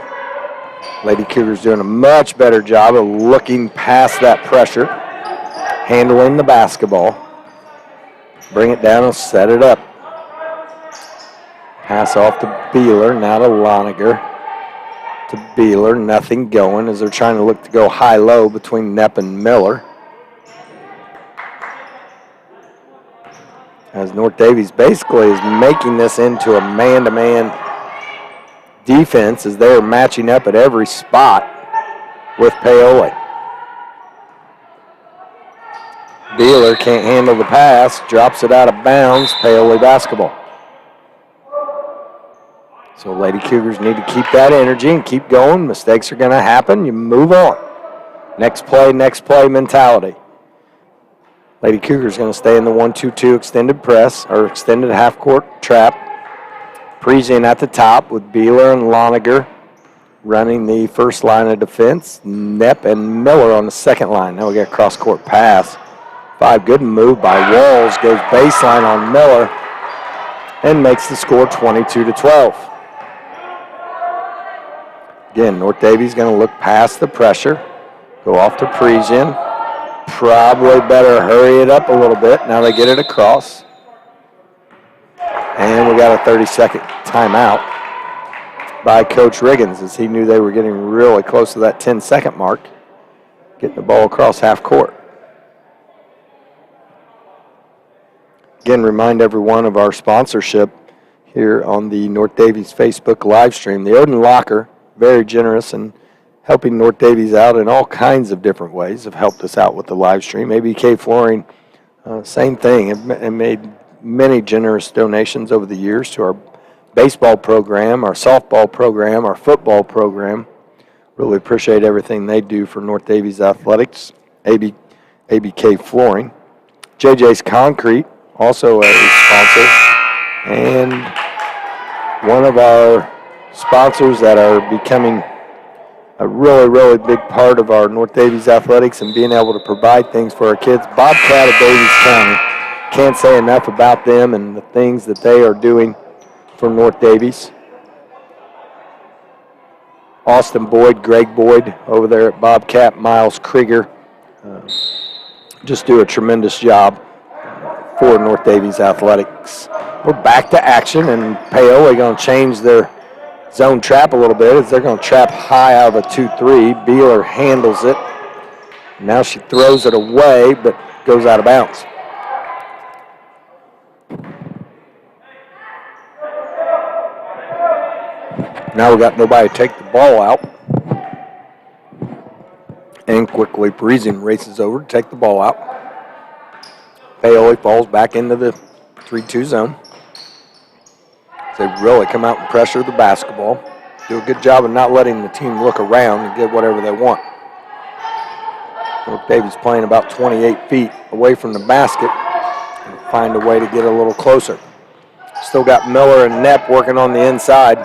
Lady Cougars doing a much better job of looking past that pressure, handling the basketball. Bring it down and set it up. Pass off to Beeler, now to Loniger. To Beeler, nothing going as they're trying to look to go high-low between Knepp and Miller. As North Daviess basically is making this into a man-to-man defense as they're matching up at every spot with Paoli. Beeler can't handle the pass, drops it out of bounds, Paoli basketball. So Lady Cougars need to keep that energy and keep going. Mistakes are going to happen. You move on. Next play mentality. Lady Cougars going to stay in the 1-2-2 extended press or extended half-court trap. Parisian at the top with Beeler and Loniger running the first line of defense. Knepp and Miller on the second line. Now we got a cross-court pass. 5, good move by Walls. Goes baseline on Miller and makes the score 22-12. Again, North Daviess going to look past the pressure. Go off to Parisian. Probably better hurry it up a little bit. Now they get it across. And we got a 30-second timeout by Coach Riggins as he knew they were getting really close to that 10-second mark, getting the ball across half court. Again, remind everyone of our sponsorship here on the North Daviess Facebook live stream. The Odin Locker, very generous and helping North Daviess out in all kinds of different ways, have helped us out with the live stream. ABK Flooring, same thing. It made many generous donations over the years to our baseball program, our softball program, our football program. Really appreciate everything they do for North Daviess Athletics, ABK Flooring. JJ's Concrete, also a sponsor, and one of our sponsors that are becoming a really, really big part of our North Daviess Athletics and being able to provide things for our kids. Bobcat of Daviess County. Can't say enough about them and the things that they are doing for North Daviess. Austin Boyd, Greg Boyd over there at Bobcat, Miles Krieger, just do a tremendous job for North Daviess Athletics. We're back to action, and Paoli going to change their zone trap a little bit as they're going to trap high out of a 2-3. Beeler handles it. Now she throws it away, but goes out of bounds. Now we got nobody to take the ball out. And quickly Parisian races over to take the ball out. Paoli falls back into the 3-2 zone. They really come out and pressure the basketball. Do a good job of not letting the team look around and get whatever they want. North Daviess playing about 28 feet away from the basket. And find a way to get a little closer. Still got Miller and Knepp working on the inside.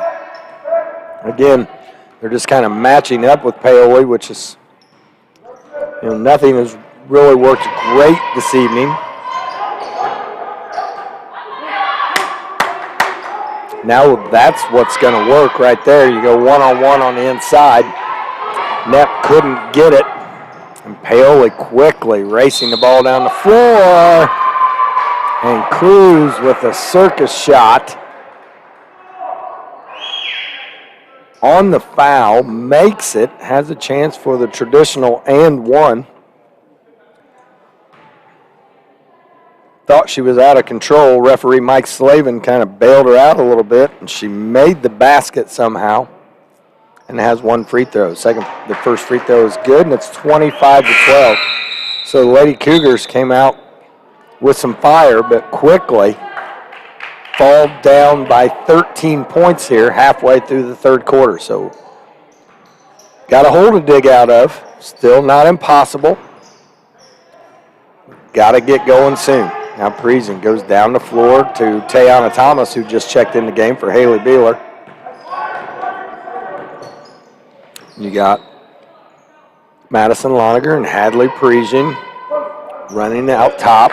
Again, they're just kind of matching up with Paoli, which is, nothing has really worked great this evening. Now that's what's going to work right there. You go one-on-one on the inside. Knepp couldn't get it. And Paoli quickly racing the ball down the floor. And Cruz with a circus shot. On the foul, makes it, has a chance for the traditional and one. Thought she was out of control. Referee Mike Slavin kind of bailed her out a little bit, and she made the basket somehow and has one free throw. The first free throw is good, and it's 25-12. So the Lady Cougars came out with some fire, but quickly fall down by 13 points here halfway through the third quarter. So got a hole to dig out of. Still not impossible. Got to get going soon. Now Parisian goes down the floor to Tayana Thomas, who just checked in the game for Haley Beeler. You got Madison Loniger and Hadley Parisian running out top.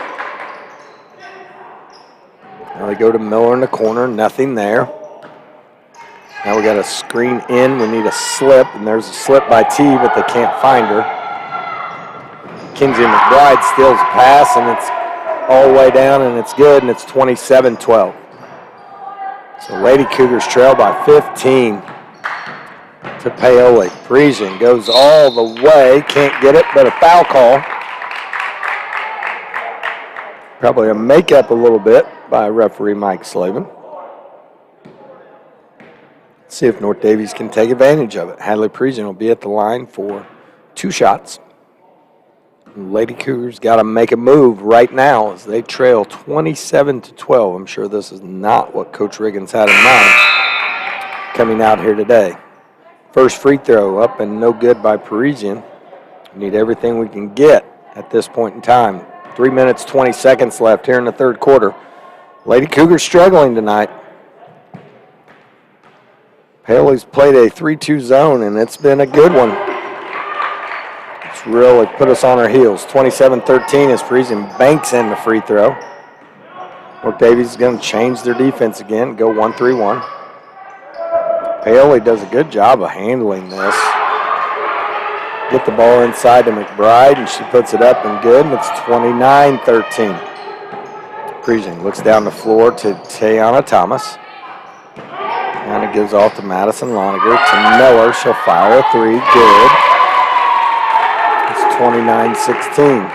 Now they go to Miller in the corner, nothing there. Now we got a screen in, we need a slip, and there's a slip by T, but they can't find her. Kinsey McBride steals a pass, and it's all the way down, and it's good, and it's 27-12. So Lady Cougars trail by 15 to Paoli. Parisian goes all the way, can't get it, but a foul call. Probably a makeup a little bit by referee Mike Slavin. See if North Daviess can take advantage of it. Hadley Parisian will be at the line for 2 shots. Lady Cougars got to make a move right now as they trail 27-12. I'm sure this is not what Coach Riggins had in mind coming out here today. First free throw up and no good by Parisian. We need everything we can get at this point in time. 3 minutes, 20 seconds left here in the third quarter. Lady Cougars struggling tonight. Paoli's played a 3-2 zone, and it's been a good one. It's really put us on our heels. 27-13 as Parisian banks in the free throw. North Daviess is going to change their defense again, go 1-3-1. Paoli does a good job of handling this. Get the ball inside to McBride, and she puts it up and good, and it's 29-13. Parisian looks down the floor to Tayana Thomas. And it gives off to Madison Loniger. To Miller, she'll fire a 3, good. It's 29-16.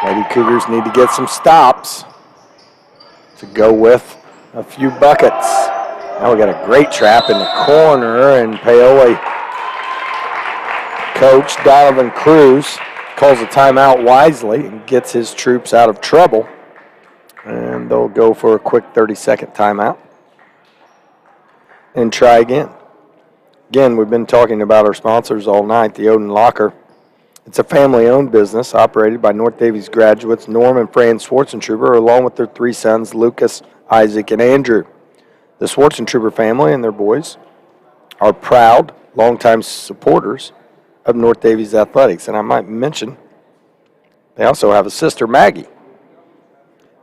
Lady Cougars need to get some stops to go with a few buckets. Now we got a great trap in the corner, and Paoli coach Donovan Cruz calls a timeout wisely and gets his troops out of trouble. And they'll go for a quick 30-second timeout and try again. Again, we've been talking about our sponsors all night, the Odin Locker. It's a family-owned business operated by North Daviess graduates Norm and Fran Schwartzentruber, along with their three sons, Lucas, Isaac, and Andrew. The Schwartzentruber family and their boys are proud, longtime supporters of North Daviess Athletics. And I might mention, they also have a sister, Maggie.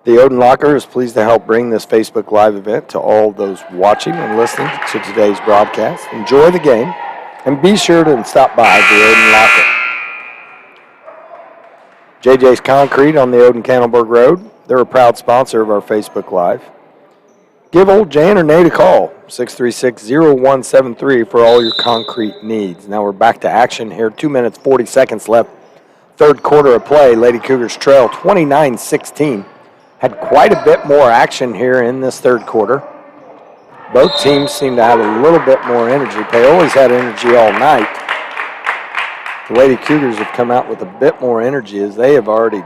The Odin Locker is pleased to help bring this Facebook Live event to all those watching and listening to today's broadcast. Enjoy the game, and be sure to stop by the Odin Locker. JJ's Concrete on the Odin-Cannelberg Road. They're a proud sponsor of our Facebook Live. Give old Jan or Nate a call, 636-0173 for all your concrete needs. Now we're back to action here. 2 minutes, 40 seconds left. Third quarter of play. Lady Cougars trail 29-16. Had quite a bit more action here in this third quarter. Both teams seem to have a little bit more energy. Paoli's had energy all night. The Lady Cougars have come out with a bit more energy as they have already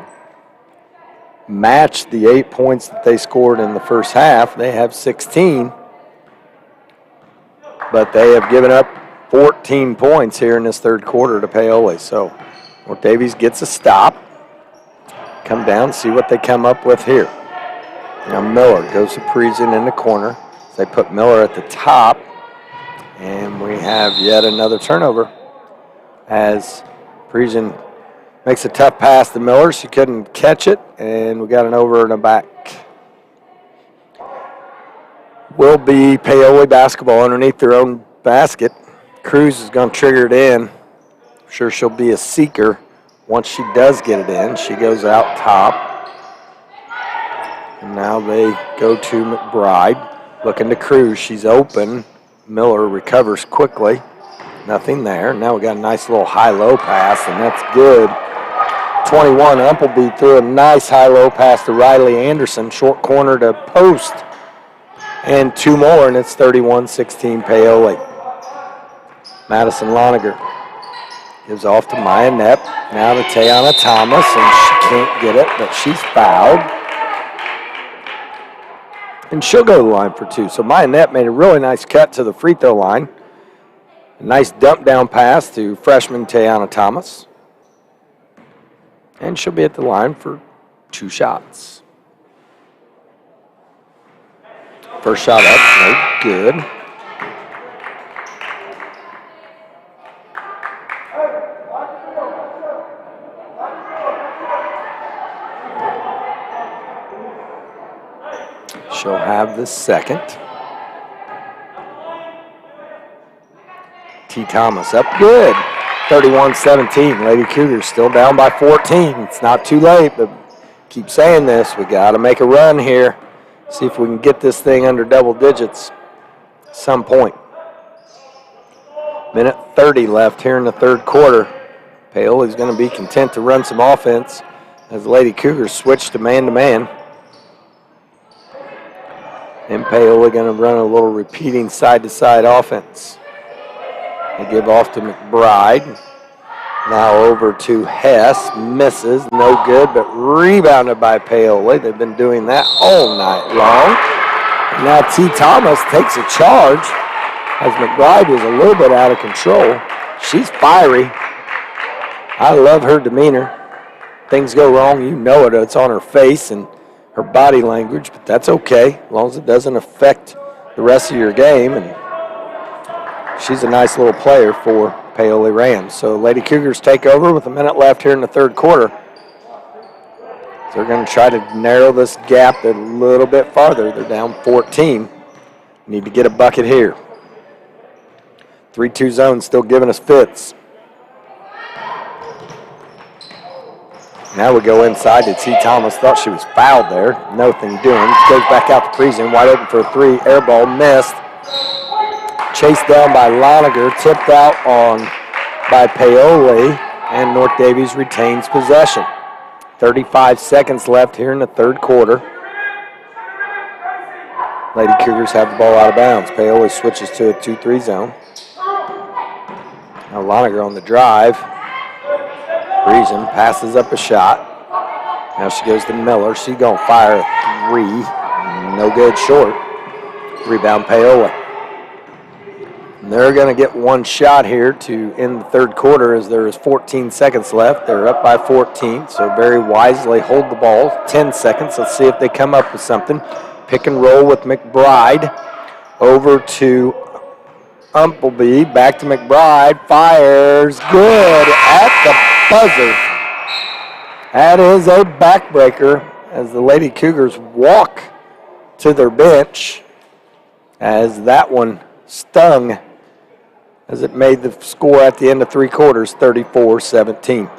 matched the 8 points that they scored in the first half. They have 16, but they have given up 14 points here in this third quarter to Paoli. So North Daviess gets a stop. Come down, see what they come up with here. Now Miller goes to Parisian in the corner. They put Miller at the top, and we have yet another turnover as Parisian makes a tough pass to Miller. She couldn't catch it, and we got an over and a back. Will be Paoli basketball underneath their own basket. Cruz is going to trigger it in. I'm sure she'll be a seeker. Once she does get it in, she goes out top. And now they go to McBride. Looking to Cruz. She's open. Miller recovers quickly. Nothing there. Now we got a nice little high-low pass, and that's good. 21, Umpleby threw a nice high-low pass to Riley Anderson. Short corner to post. And two more, and it's 31-16 Paoli. Madison Loniger gives off to Maya Knepp. Now to Tayana Thomas, and she can't get it, but she's fouled. And she'll go to the line for two. So Maya Knepp made a really nice cut to the free throw line. A nice dump down pass to freshman Tayana Thomas. And she'll be at the line for two shots. First shot up, no good. She'll have the second. T. Thomas up good. 31-17. Lady Cougars still down by 14. It's not too late, but keep saying this. We got to make a run here. See if we can get this thing under double digits at some point. Minute 30 left here in the third quarter. Paoli's going to be content to run some offense as the Lady Cougars switch to man-to-man. And Paoli going to run a little repeating side-to-side offense. They give off to McBride. Now over to Hess. Misses. No good, but rebounded by Paoli. They've been doing that all night long. And now T. Thomas takes a charge as McBride is a little bit out of control. She's fiery. I love her demeanor. Things go wrong, you know it. It's on her face and her body language, but that's okay as long as it doesn't affect the rest of your game. And she's a nice little player for Paoli Rams. So Lady Cougars take over with a minute left here in the third quarter. So they're going to try to narrow this gap a little bit farther. They're down 14. Need to get a bucket here. 3-2 zone still giving us fits. Now we go inside to T. Thomas. Thought she was fouled there. Nothing doing. Goes back out to Parisian. Wide open for a three. Air ball missed. Chased down by Loniger. Tipped out on by Paoli. And North Daviess retains possession. 35 seconds left here in the third quarter. Lady Cougars have the ball out of bounds. Paoli switches to a 2-3 zone. Now Loniger on the drive. Parisian passes up a shot. Now she goes to Miller. She going to fire a 3. No good, short. Rebound Paoli. And they're going to get one shot here to end the third quarter as there is 14 seconds left. They're up by 14, so very wisely hold the ball. 10 seconds. Let's see if they come up with something. Pick and roll with Mcbride. Over to Umpleby. Back to Mcbride. Fires. Good at the buzzer. That is a backbreaker as the Lady Cougars walk to their bench as that one stung as it made the score at the end of three quarters 34-17.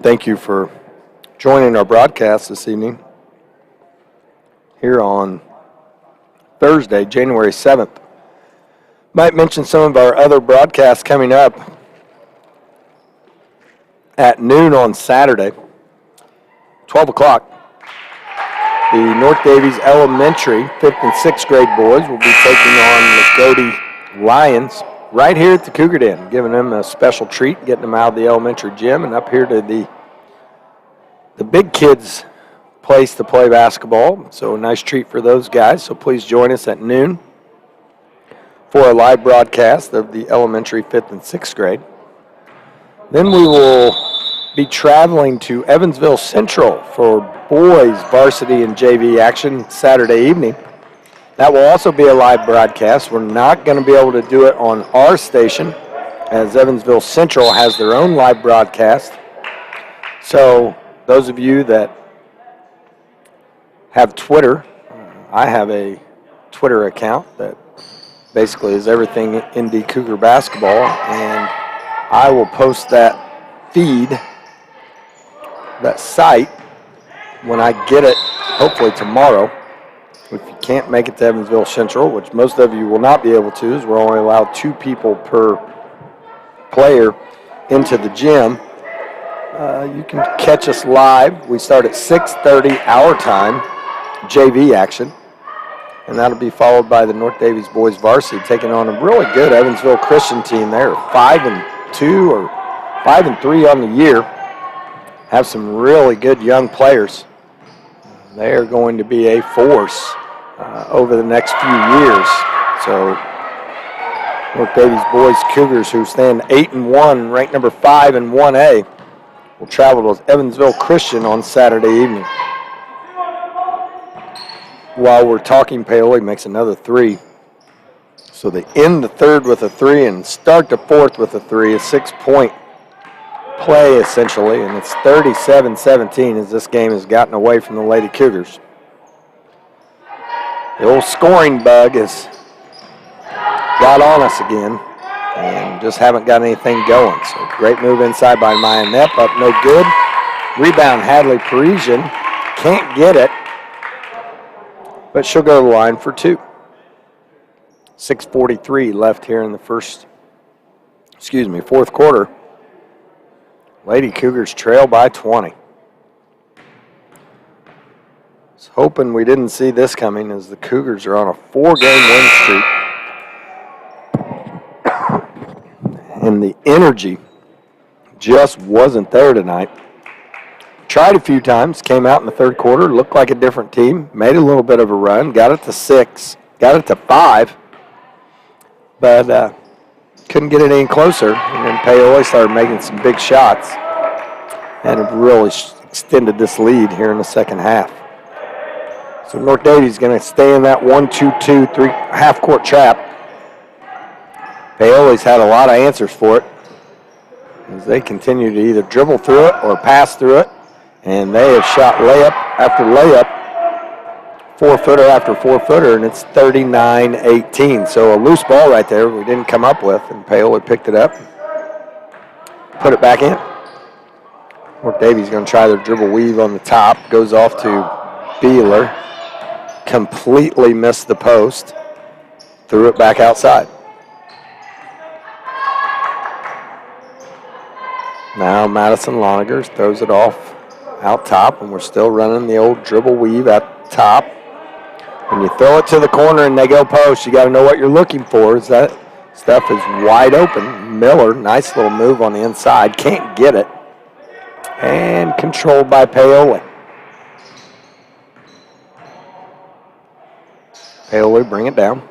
Thank you for joining our broadcast this evening here on Thursday, January 7th. Might mention some of our other broadcasts coming up at noon on Saturday, 12 o'clock. The North Daviess Elementary 5th and 6th grade boys will be taking on the Lagodi Lions right here at the Cougar Den, giving them a special treat, getting them out of the elementary gym and up here to the big kids' place to play basketball. So a nice treat for those guys. So please join us at noon for a live broadcast of the elementary 5th and 6th grade. Then we will be traveling to Evansville Central for boys varsity and JV action Saturday evening. That will also be a live broadcast. We're not going to be able to do it on our station as Evansville Central has their own live broadcast. So those of you that have Twitter, I have a Twitter account that basically is everything ND Cougar basketball, and I will post that feed, that site, when I get it, hopefully tomorrow. If you can't make it to Evansville Central, which most of you will not be able to, as we're only allowed 2 people per player into the gym, you can catch us live. We start at 6:30 our time, JV action, and that'll be followed by the North Daviess boys varsity taking on a really good Evansville Christian team. They're 5-2 or 5-3 on the year. Have some really good young players. They are going to be a force over the next few years. So North Daviess boys Cougars, who stand 8-1, ranked number 5 in 1A, will travel to Evansville Christian on Saturday evening. While we're talking, Paoli makes another 3. So they end the third with a 3 and start the fourth with a 3, a 6-point play essentially, and it's 37-17 as this game has gotten away from the Lady Cougars. The old scoring bug has got on us again and just haven't got anything going. So great move inside by Maya Knepp, up no good. Rebound Hadley Parisian, can't get it, but she'll go to the line for 2. 6:43 left here in the fourth quarter. Lady Cougars trail by 20. Was hoping we didn't see this coming as the Cougars are on a 4-game win streak. And the energy just wasn't there tonight. Tried a few times, came out in the third quarter, looked like a different team, made a little bit of a run, got it to 6, got it to 5, but couldn't get it any closer. And then Paoli started making some big shots and have really extended this lead here in the second half. So North Daviess is going to stay in that 1-2-2-3 half-court trap. Paoli's had a lot of answers for it as they continue to either dribble through it or pass through it, and they have shot layup after layup, 4-footer after 4-footer, and it's 39-18. So a loose ball right there we didn't come up with, and Paoli picked it up, put it back in. North Daviess going to try their dribble weave on the top, goes off to Beeler, completely missed the post. Threw it back outside. Now Madison Lonigers throws it off out top, and we're still running the old dribble weave at top. When you throw it to the corner and they go post, you got to know what you're looking for. Is that stuff is wide open. Miller, nice little move on the inside, can't get it. And controlled by Paoli. Paoli bring it down.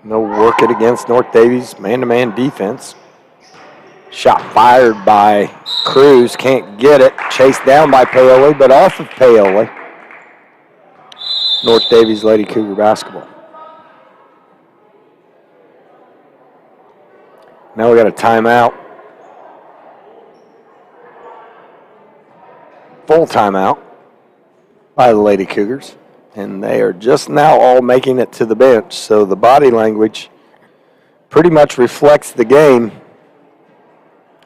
No work it against North Daviess man-to-man defense. Shot fired by Cruz, can't get it. Chased down by Paoli, but off of Paoli. North Daviess Lady Cougar basketball. Now we got a timeout. Full timeout by the Lady Cougars. And they are just now all making it to the bench. So the body language pretty much reflects the game,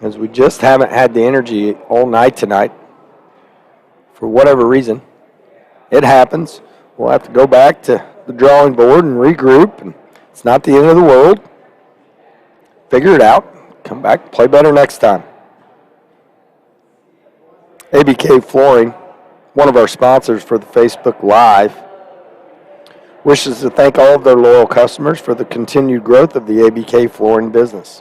as we just haven't had the energy all night tonight for whatever reason. It happens. We'll have to go back to the drawing board and regroup. And it's not the end of the world. Figure it out. Come back, play better next time. ABK Flooring, one of our sponsors for the Facebook Live, wishes to thank all of their loyal customers for the continued growth of the ABK Flooring business.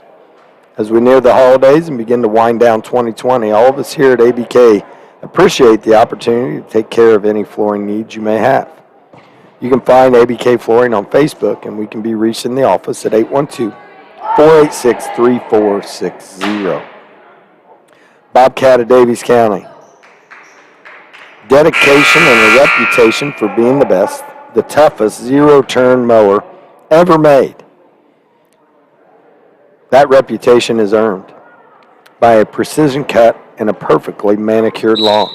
As we near the holidays and begin to wind down 2020, all of us here at ABK appreciate the opportunity to take care of any flooring needs you may have. You can find ABK Flooring on Facebook, and we can be reached in the office at 812-486-3460. Bobcat of Daviess County. Dedication and a reputation for being the best, the toughest zero-turn mower ever made. That reputation is earned by a precision cut and a perfectly manicured lawn.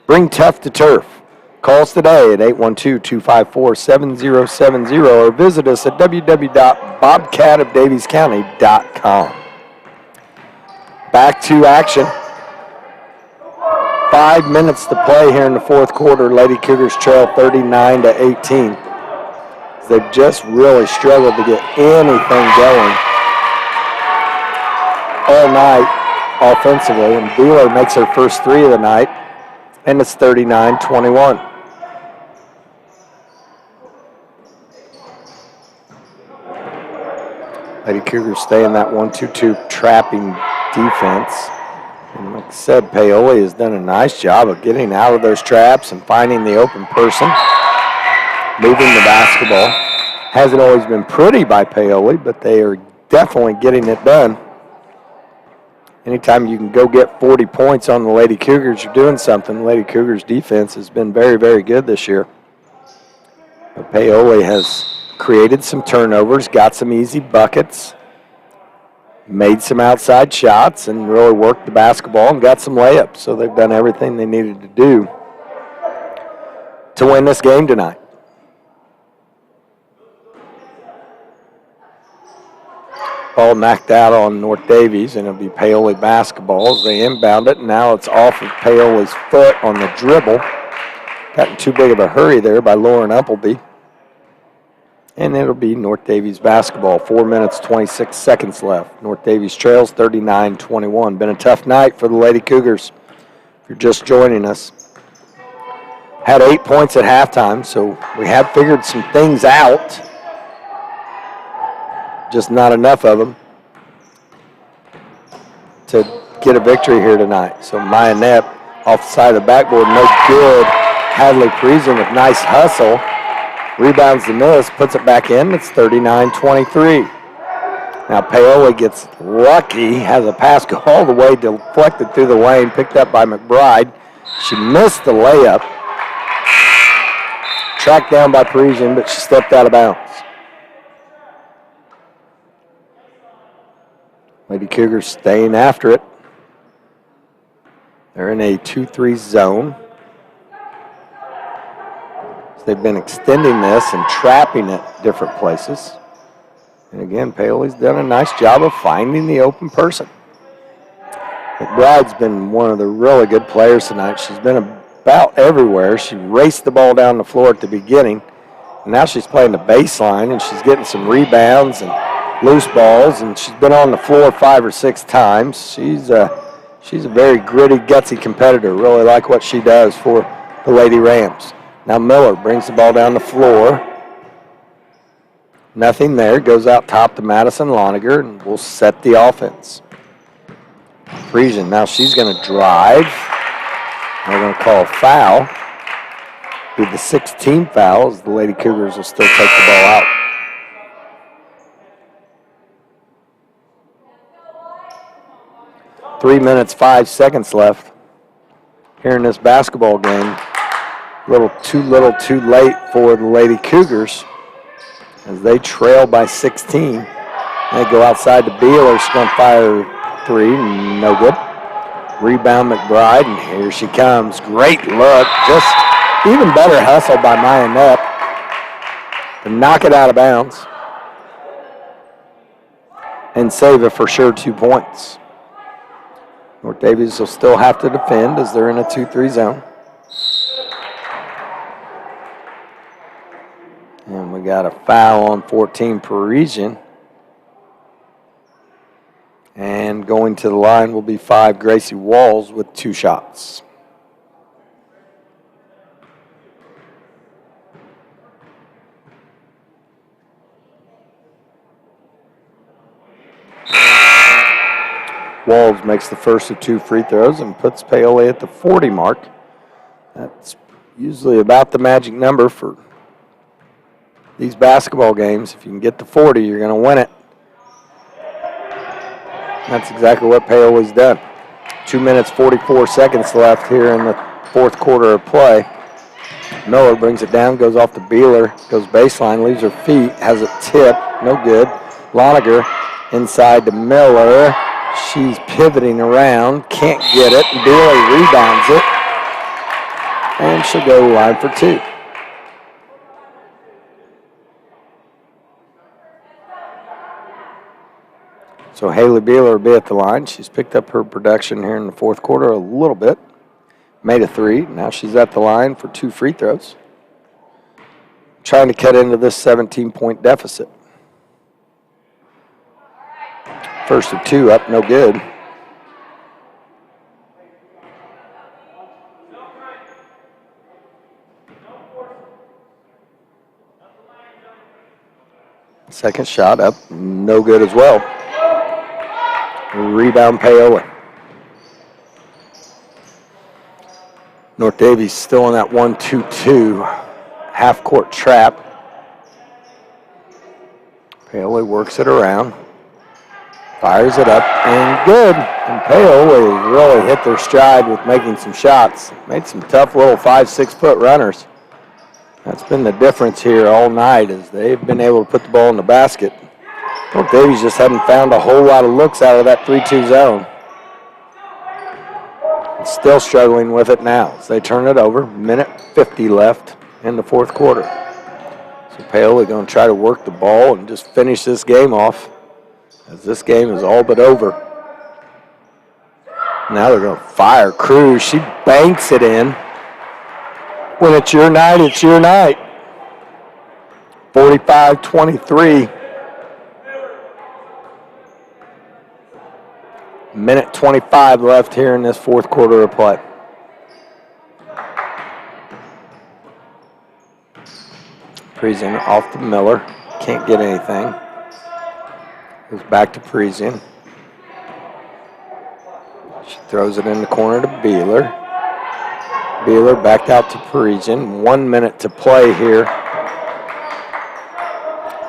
Bring tough to turf. Call us today at 812-254-7070 or visit us at www.bobcatofdaviesscounty.com. Back to action. 5 minutes to play here in the fourth quarter. Lady Cougars trail 39-18. They've just really struggled to get anything going all night offensively, and Beeler makes her first three of the night, and it's 39-21. Lady Cougars stay in that 1-2-2 trapping defense. And like I said, Paoli has done a nice job of getting out of those traps and finding the open person, moving the basketball. Hasn't always been pretty by Paoli, but they are definitely getting it done. Anytime you can go get 40 points on the Lady Cougars, you're doing something. The Lady Cougars defense has been very, very good this year. But Paoli has created some turnovers, got some easy buckets, made some outside shots, and really worked the basketball and got some layups. So they've done everything they needed to do to win this game tonight. Ball knocked out on North Daviess, and it'll be Paoli basketball as they inbound it. Now it's off of Paoli's foot on the dribble. Got in too big of a hurry there by Lauren Uppleby. And it'll be North Daviess basketball. 4 minutes, 26 seconds left. North Daviess trails 39-21. Been a tough night for the Lady Cougars. If you're just joining us. Had 8 points at halftime, so we have figured some things out. Just not enough of them to get a victory here tonight. So Maya Knapp off the side of the backboard, no good. Hadley Friesen with nice hustle. Rebounds the miss, puts it back in. It's 39-23. Now Paoli gets lucky, has a pass go all the way, deflected through the lane, picked up by McBride. She missed the layup. Tracked down by Parisian, but she stepped out of bounds. Lady Cougars staying after it. They're in a 2-3 zone. They've been extending this and trapping it different places. And again, Paoli's done a nice job of finding the open person. McBride's been one of the really good players tonight. She's been about everywhere. She raced the ball down the floor at the beginning. And now she's playing the baseline, and she's getting some rebounds and loose balls, and she's been on the floor 5 or 6 times. She's a very gritty, gutsy competitor. Really like what she does for the Lady Rams. Now Miller brings the ball down the floor. Nothing there. Goes out top to Madison Loniger, and will set the offense. Parisian, now she's going to drive. They're going to call a foul. Be the 16th foul, as the Lady Cougars will still take the ball out. Three minutes, 5 seconds left here in this basketball game. Little too late for the Lady Cougars as they trail by 16. They go outside to Beeler. She's going to fire 3. No good. Rebound McBride, and here she comes. Great look. Just even better hustle by Maya Knapp to knock it out of bounds and save it for sure 2 points. North Daviess will still have to defend as they're in a 2-3 zone. And we got a foul on 14 Parisian. And going to the line will be 5 Gracie Walls with 2 shots. Walls makes the first of 2 free throws and puts Paoli at the 40 mark. That's usually about the magic number for these basketball games. If you can get to 40, you're going to win it. That's exactly what Paoli's done. 2 minutes, 44 seconds left here in the 4th quarter of play. Miller brings it down, goes off to Beeler, goes baseline, leaves her feet, has it tipped, no good. Loniger inside to Miller. She's pivoting around, can't get it. Beeler rebounds it, and she'll go line for 2. So Haley Beeler will be at the line. She's picked up her production here in the 4th quarter a little bit. Made a 3. Now she's at the line for 2 free throws. Trying to cut into this 17-point deficit. First of 2 up, no good. Second shot up, no good as well. Rebound Paoli. North Daviess still in that 1-2-2 half-court trap. Paoli works it around. Fires it up, and good. And Paoli really hit their stride with making some shots. Made some tough little 5-6 foot runners. That's been the difference here all night, is they've been able to put the ball in the basket. North Daviess just hadn't found a whole lot of looks out of that 3-2 zone. Still struggling with it now as they turn it over. Minute 50 left in the 4th quarter. So Paoli going to try to work the ball and just finish this game off, as this game is all but over. Now they're going to fire Cruz. She banks it in. When it's your night, it's your night. 45-23. Minute 25 left here in this 4th quarter of play. Parisian off to Miller. Can't get anything. Goes back to Parisian. She throws it in the corner to Beeler. Beeler backed out to Parisian. 1 minute to play here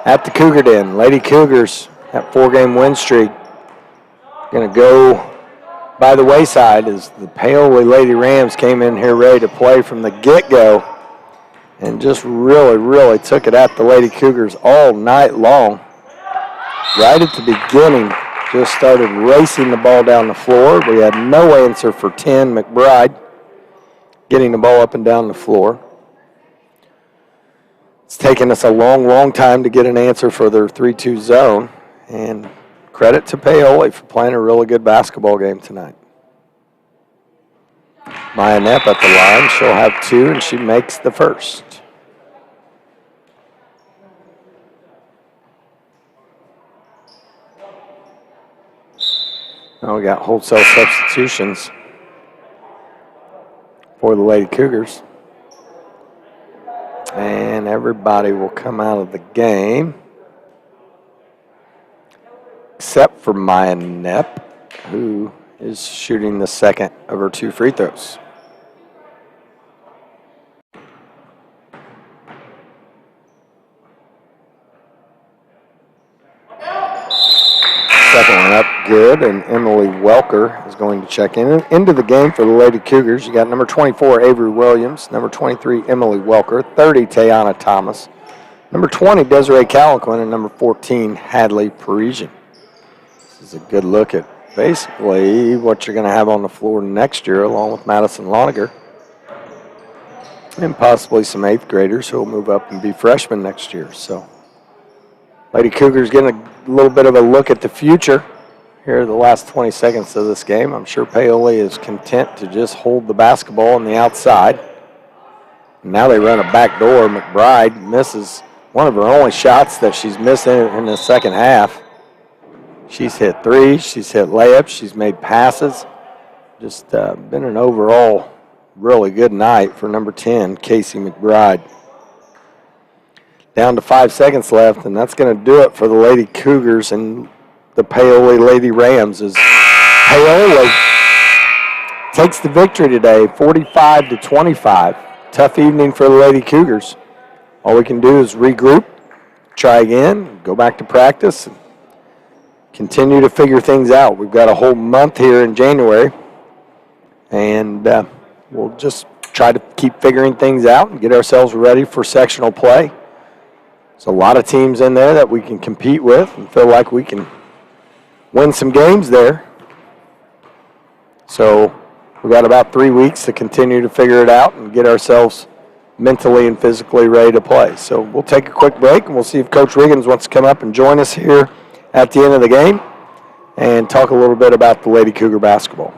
at the Cougar Den. Lady Cougars, that 4-game win streak, going to go by the wayside as the Paoli Lady Rams came in here ready to play from the get-go and just really took it at the Lady Cougars all night long. Right at the beginning, just started racing the ball down the floor. We had no answer for 10 Mcbride getting the ball up and down the floor. It's taken us a long time to get an answer for their 3-2 zone, and credit to Paoli for playing a really good basketball game tonight. Maya Knapp at the line. She'll have 2, and she makes the first. Now we got wholesale substitutions for the Lady Cougars. And everybody will come out of the game except for Maya Knapp, who is shooting the second of her 2 free throws. Second one up, good, and Emily Welker is going to check into the game for the Lady Cougars. You got number 24, Avery Williams, number 23, Emily Welker, 30, Tayana Thomas, number 20, Desiree Caliquin, and number 14, Hadley Parisian. This is a good look at basically what you're going to have on the floor next year, along with Madison Loniger, and possibly some 8th graders who will move up and be freshmen next year. So Lady Cougars getting a little bit of a look at the future here the last 20 seconds of this game. I'm sure Paoli is content to just hold the basketball on the outside. Now they run a backdoor. Mcbride misses one of her only shots that she's missing in the second half. She's hit 3, she's hit layups, she's made passes. Just been an overall really good night for number 10, Casey Mcbride. Down to 5 seconds left, and that's going to do it for the Lady Cougars and the Paoli Lady Rams as Paoli takes the victory today, 45-25. Tough evening for the Lady Cougars. All we can do is regroup, try again, go back to practice, and continue to figure things out. We've got a whole month here in January, and we'll just try to keep figuring things out and get ourselves ready for sectional play. There's a lot of teams in there that we can compete with and feel like we can win some games there. So we've got about 3 weeks to continue to figure it out and get ourselves mentally and physically ready to play. So we'll take a quick break, and we'll see if Coach Riggins wants to come up and join us here at the end of the game and talk a little bit about the Lady Cougar basketball.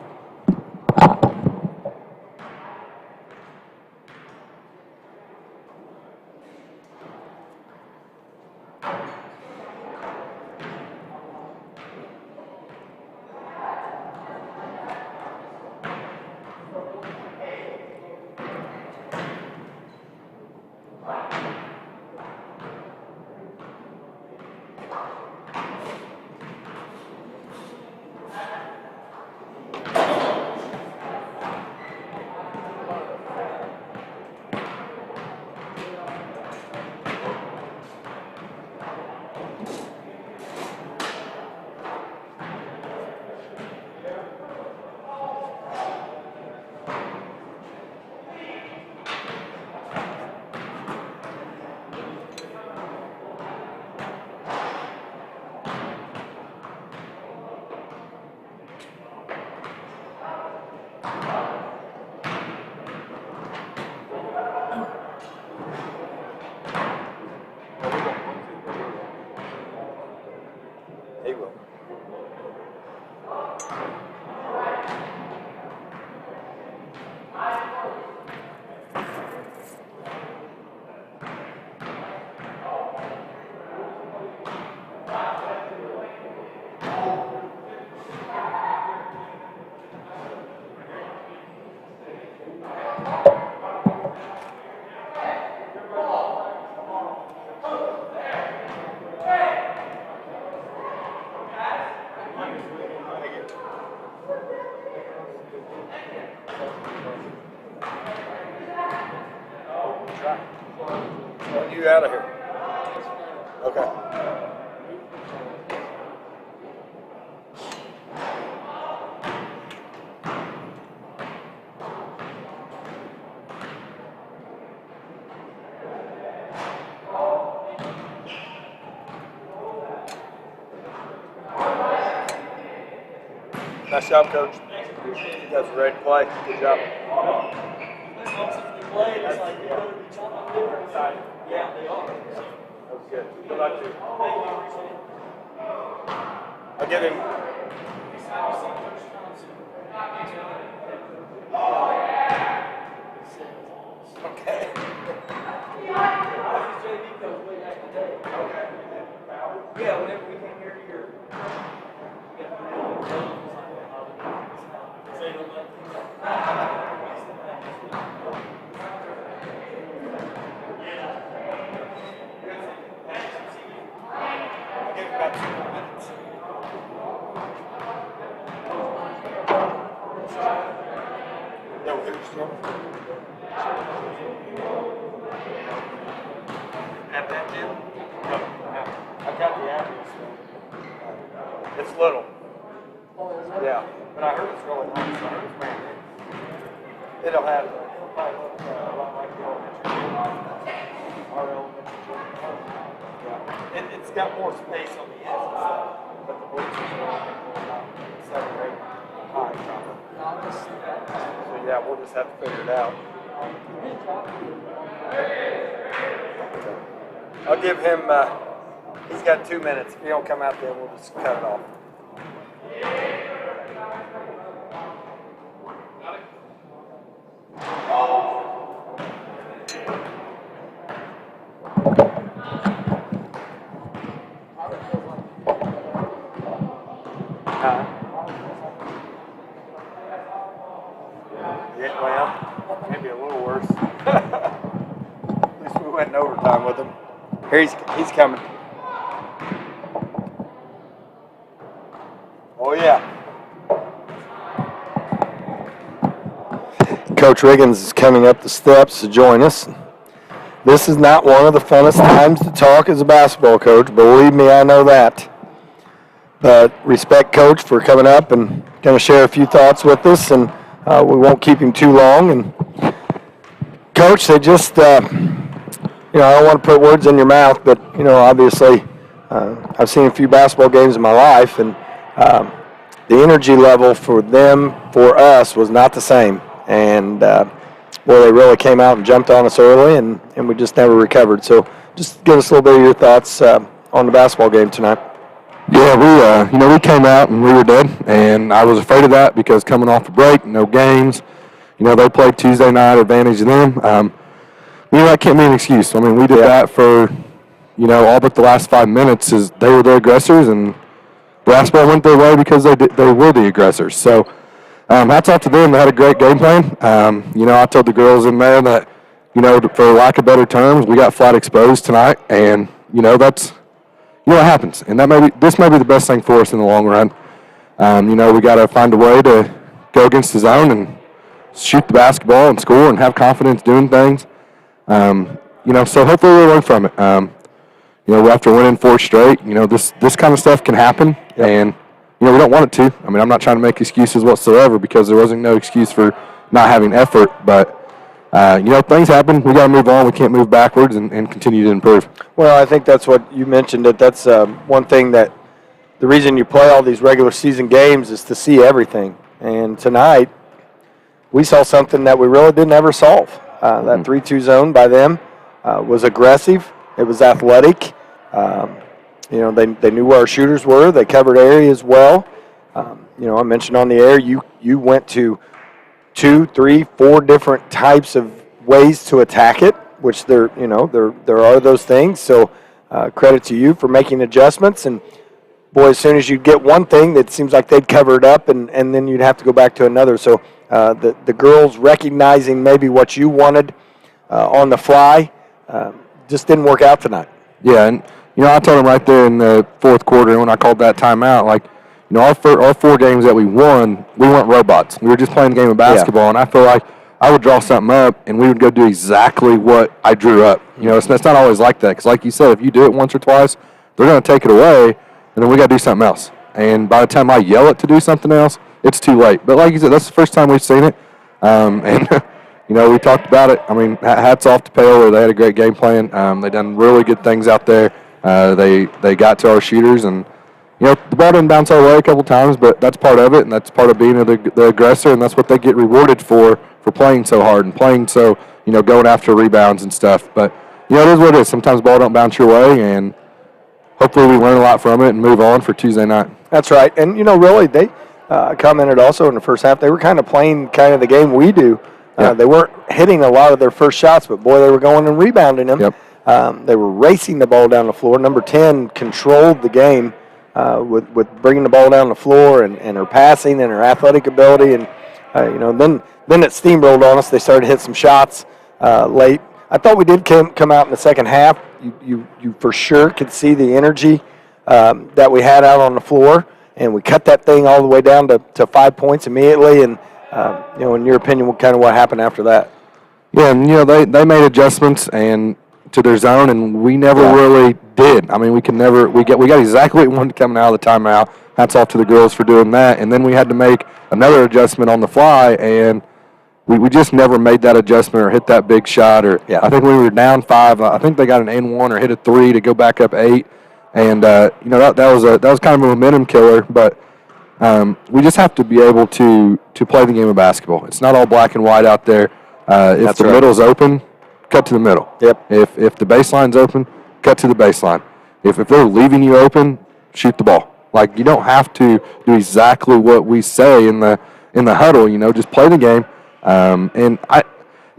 You out of here. Okay. Nice job, Coach. You guys are ready to play. Good job. Yeah, they are. That was good. Good luck to you. I'll give him. it'll have probably look a lot like the elementary gym, our elementary gym. Yeah. It's got more space on the ends and stuff, but the bleachers are only about 7 or 8 high probably. So yeah, we'll just have to figure it out. I'll give him, he's got 2 minutes. If he don't come out there, we'll just cut it off. Yeah, well, maybe a little worse. At least we went in overtime with him. Here he's coming. Oh yeah. Coach Riggins is coming up the steps to join us. This is not one of the funnest times to talk as a basketball coach. Believe me, I know that. But respect Coach for coming up and going to share a few thoughts with us, and we won't keep him too long. And Coach, they just, I don't want to put words in your mouth, but obviously, I've seen a few basketball games in my life, and the energy level for them, for us, was not the same. And they really came out and jumped on us early, and we just never recovered. So just give us a little bit of your thoughts on the basketball game tonight. Yeah, we came out and we were dead, and I was afraid of that because coming off a break, no games, they played Tuesday night, advantage of them. That can't be an excuse. I mean, we did that for, all but the last 5 minutes. Is they were the aggressors, and basketball went their way because they were the aggressors. So hats off to them. They had a great game plan. I told the girls in there that, for lack of better terms, we got flat exposed tonight, and that's. What happens, and this may be the best thing for us in the long run. We got to find a way to go against the zone and shoot the basketball and score and have confidence doing things. So hopefully we'll learn from it. After winning 4 straight, this kind of stuff can happen, and we don't want it to. I mean, I'm not trying to make excuses whatsoever because there wasn't no excuse for not having effort, but. Things happen. We got to move on. We can't move backwards and continue to improve. Well, I think that's what you mentioned. That's one thing that the reason you play all these regular season games is to see everything. And tonight, we saw something that we really didn't ever solve. That 3-2 zone by them was aggressive. It was athletic. They knew where our shooters were. They covered areas well. I mentioned on the air, you went to 2, 3, 4 different types of ways to attack it, which there are those things. So credit to you for making adjustments. And boy, as soon as you get one thing, it seems like they'd cover it up, and then you'd have to go back to another. So the girls recognizing maybe what you wanted on the fly just didn't work out tonight. Yeah, and I told them right there in the fourth quarter when I called that timeout, like. Our 4 games that we won, we weren't robots. We were just playing a game of basketball, and I feel like I would draw something up, and we would go do exactly what I drew up. It's not always like that because, like you said, if you do it once or twice, they're going to take it away, and then we got to do something else. And by the time I yell it to do something else, it's too late. But like you said, that's the first time we've seen it, and we talked about it. I mean, hats off to Paoli. They had a great game plan. They done really good things out there. They got to our shooters and. The ball didn't bounce our way a couple times, but that's part of it, and that's part of being the aggressor, and that's what they get rewarded for playing so hard and playing so, going after rebounds and stuff. But, it is what it is. Sometimes ball don't bounce your way, and hopefully we learn a lot from it and move on for Tuesday night. That's right. And, really, they commented also in the first half, they were kind of playing kind of the game we do. They weren't hitting a lot of their first shots, but, boy, they were going and rebounding them. Yep. They were racing the ball down the floor. Number 10 controlled the game. With bringing the ball down the floor and her passing and her athletic ability. And, then it steamrolled on us. They started to hit some shots late. I thought we did come out in the second half. You for sure could see the energy that we had out on the floor, and we cut that thing all the way down to 5 points immediately. And, in your opinion, what happened after that? Yeah, and, they made adjustments and to their zone, and we never really did. I mean, we got exactly what we wanted coming out of the timeout. Hats off to the girls for doing that. And then we had to make another adjustment on the fly, and we just never made that adjustment or hit that big shot. Or I think when we were down 5, I think they got an N1 or hit a 3 to go back up 8, and that was kind of a momentum killer. But we just have to be able to play the game of basketball. It's not all black and white out there. If the middle's open, cut to the middle. Yep. If the baseline's open, cut to the baseline. If they're leaving you open, shoot the ball. Like, you don't have to do exactly what we say in the huddle. Just play the game. And I'm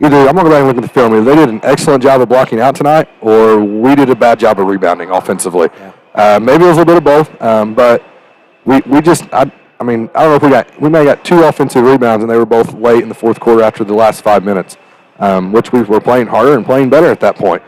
gonna go back and look at the film. Either they did an excellent job of blocking out tonight, or we did a bad job of rebounding offensively. Yeah. Maybe it was a little bit of both. But we just I don't know if we may have got 2 offensive rebounds, and they were both late in the fourth quarter after the last 5 minutes, which we were playing harder and playing better at that point.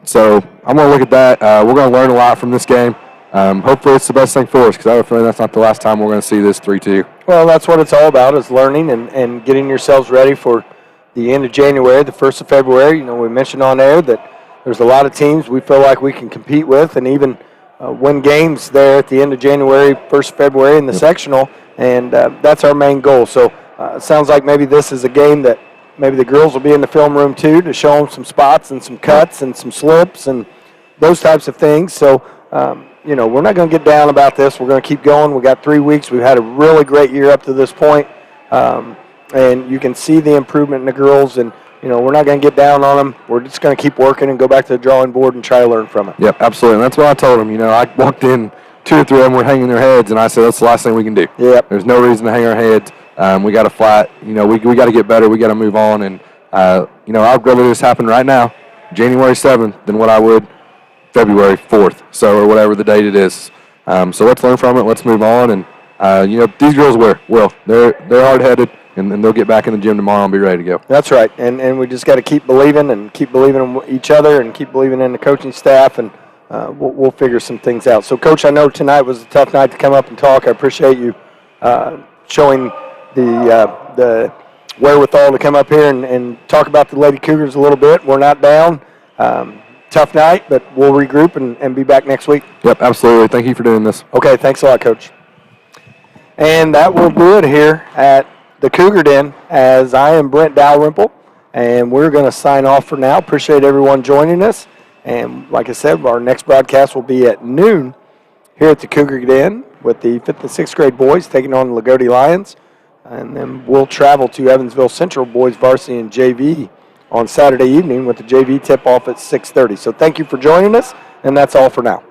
So I'm going to look at that. We're going to learn a lot from this game. Hopefully it's the best thing for us, because I have a feeling that's not the last time we're going to see this 3-2. Well, that's what it's all about, is learning and getting yourselves ready for the end of January, the 1st of February. We mentioned on air that there's a lot of teams we feel like we can compete with and even win games there at the end of January, 1st of February in the sectional, and that's our main goal. So it sounds like maybe this is a game that maybe the girls will be in the film room too, to show them some spots and some cuts and some slips and those types of things. So, we're not going to get down about this. We're going to keep going. We got 3 weeks. We've had a really great year up to this point, and you can see the improvement in the girls, and we're not going to get down on them. We're just going to keep working and go back to the drawing board and try to learn from it. Yep, absolutely. And that's what I told them. I walked in, 2 or 3 of them were hanging their heads, and I said, that's the last thing we can do. Yep. There's no reason to hang our heads. We got to flat. We got to get better. We got to move on. And, I'd rather this happen right now, January 7th, than what I would February 4th, or whatever the date it is. So let's learn from it. Let's move on. And, these girls will. They're hard-headed, and they'll get back in the gym tomorrow and be ready to go. That's right. And we just got to keep believing in each other and keep believing in the coaching staff, and we'll figure some things out. So, Coach, I know tonight was a tough night to come up and talk. I appreciate you showing the wherewithal to come up here and talk about the Lady Cougars a little bit. We're not down. Tough night, but we'll regroup and be back next week. Yep, absolutely. Thank you for doing this. Okay, thanks a lot, Coach. And that will do it here at the Cougar Den, as I am Brent Dalrymple, and we're going to sign off for now. Appreciate everyone joining us. And like I said, our next broadcast will be at noon here at the Cougar Den with the 5th and 6th grade boys taking on the Lagodi Lions. And then we'll travel to Evansville Central boys varsity and JV on Saturday evening with the JV tip-off at 6:30. So thank you for joining us, and that's all for now.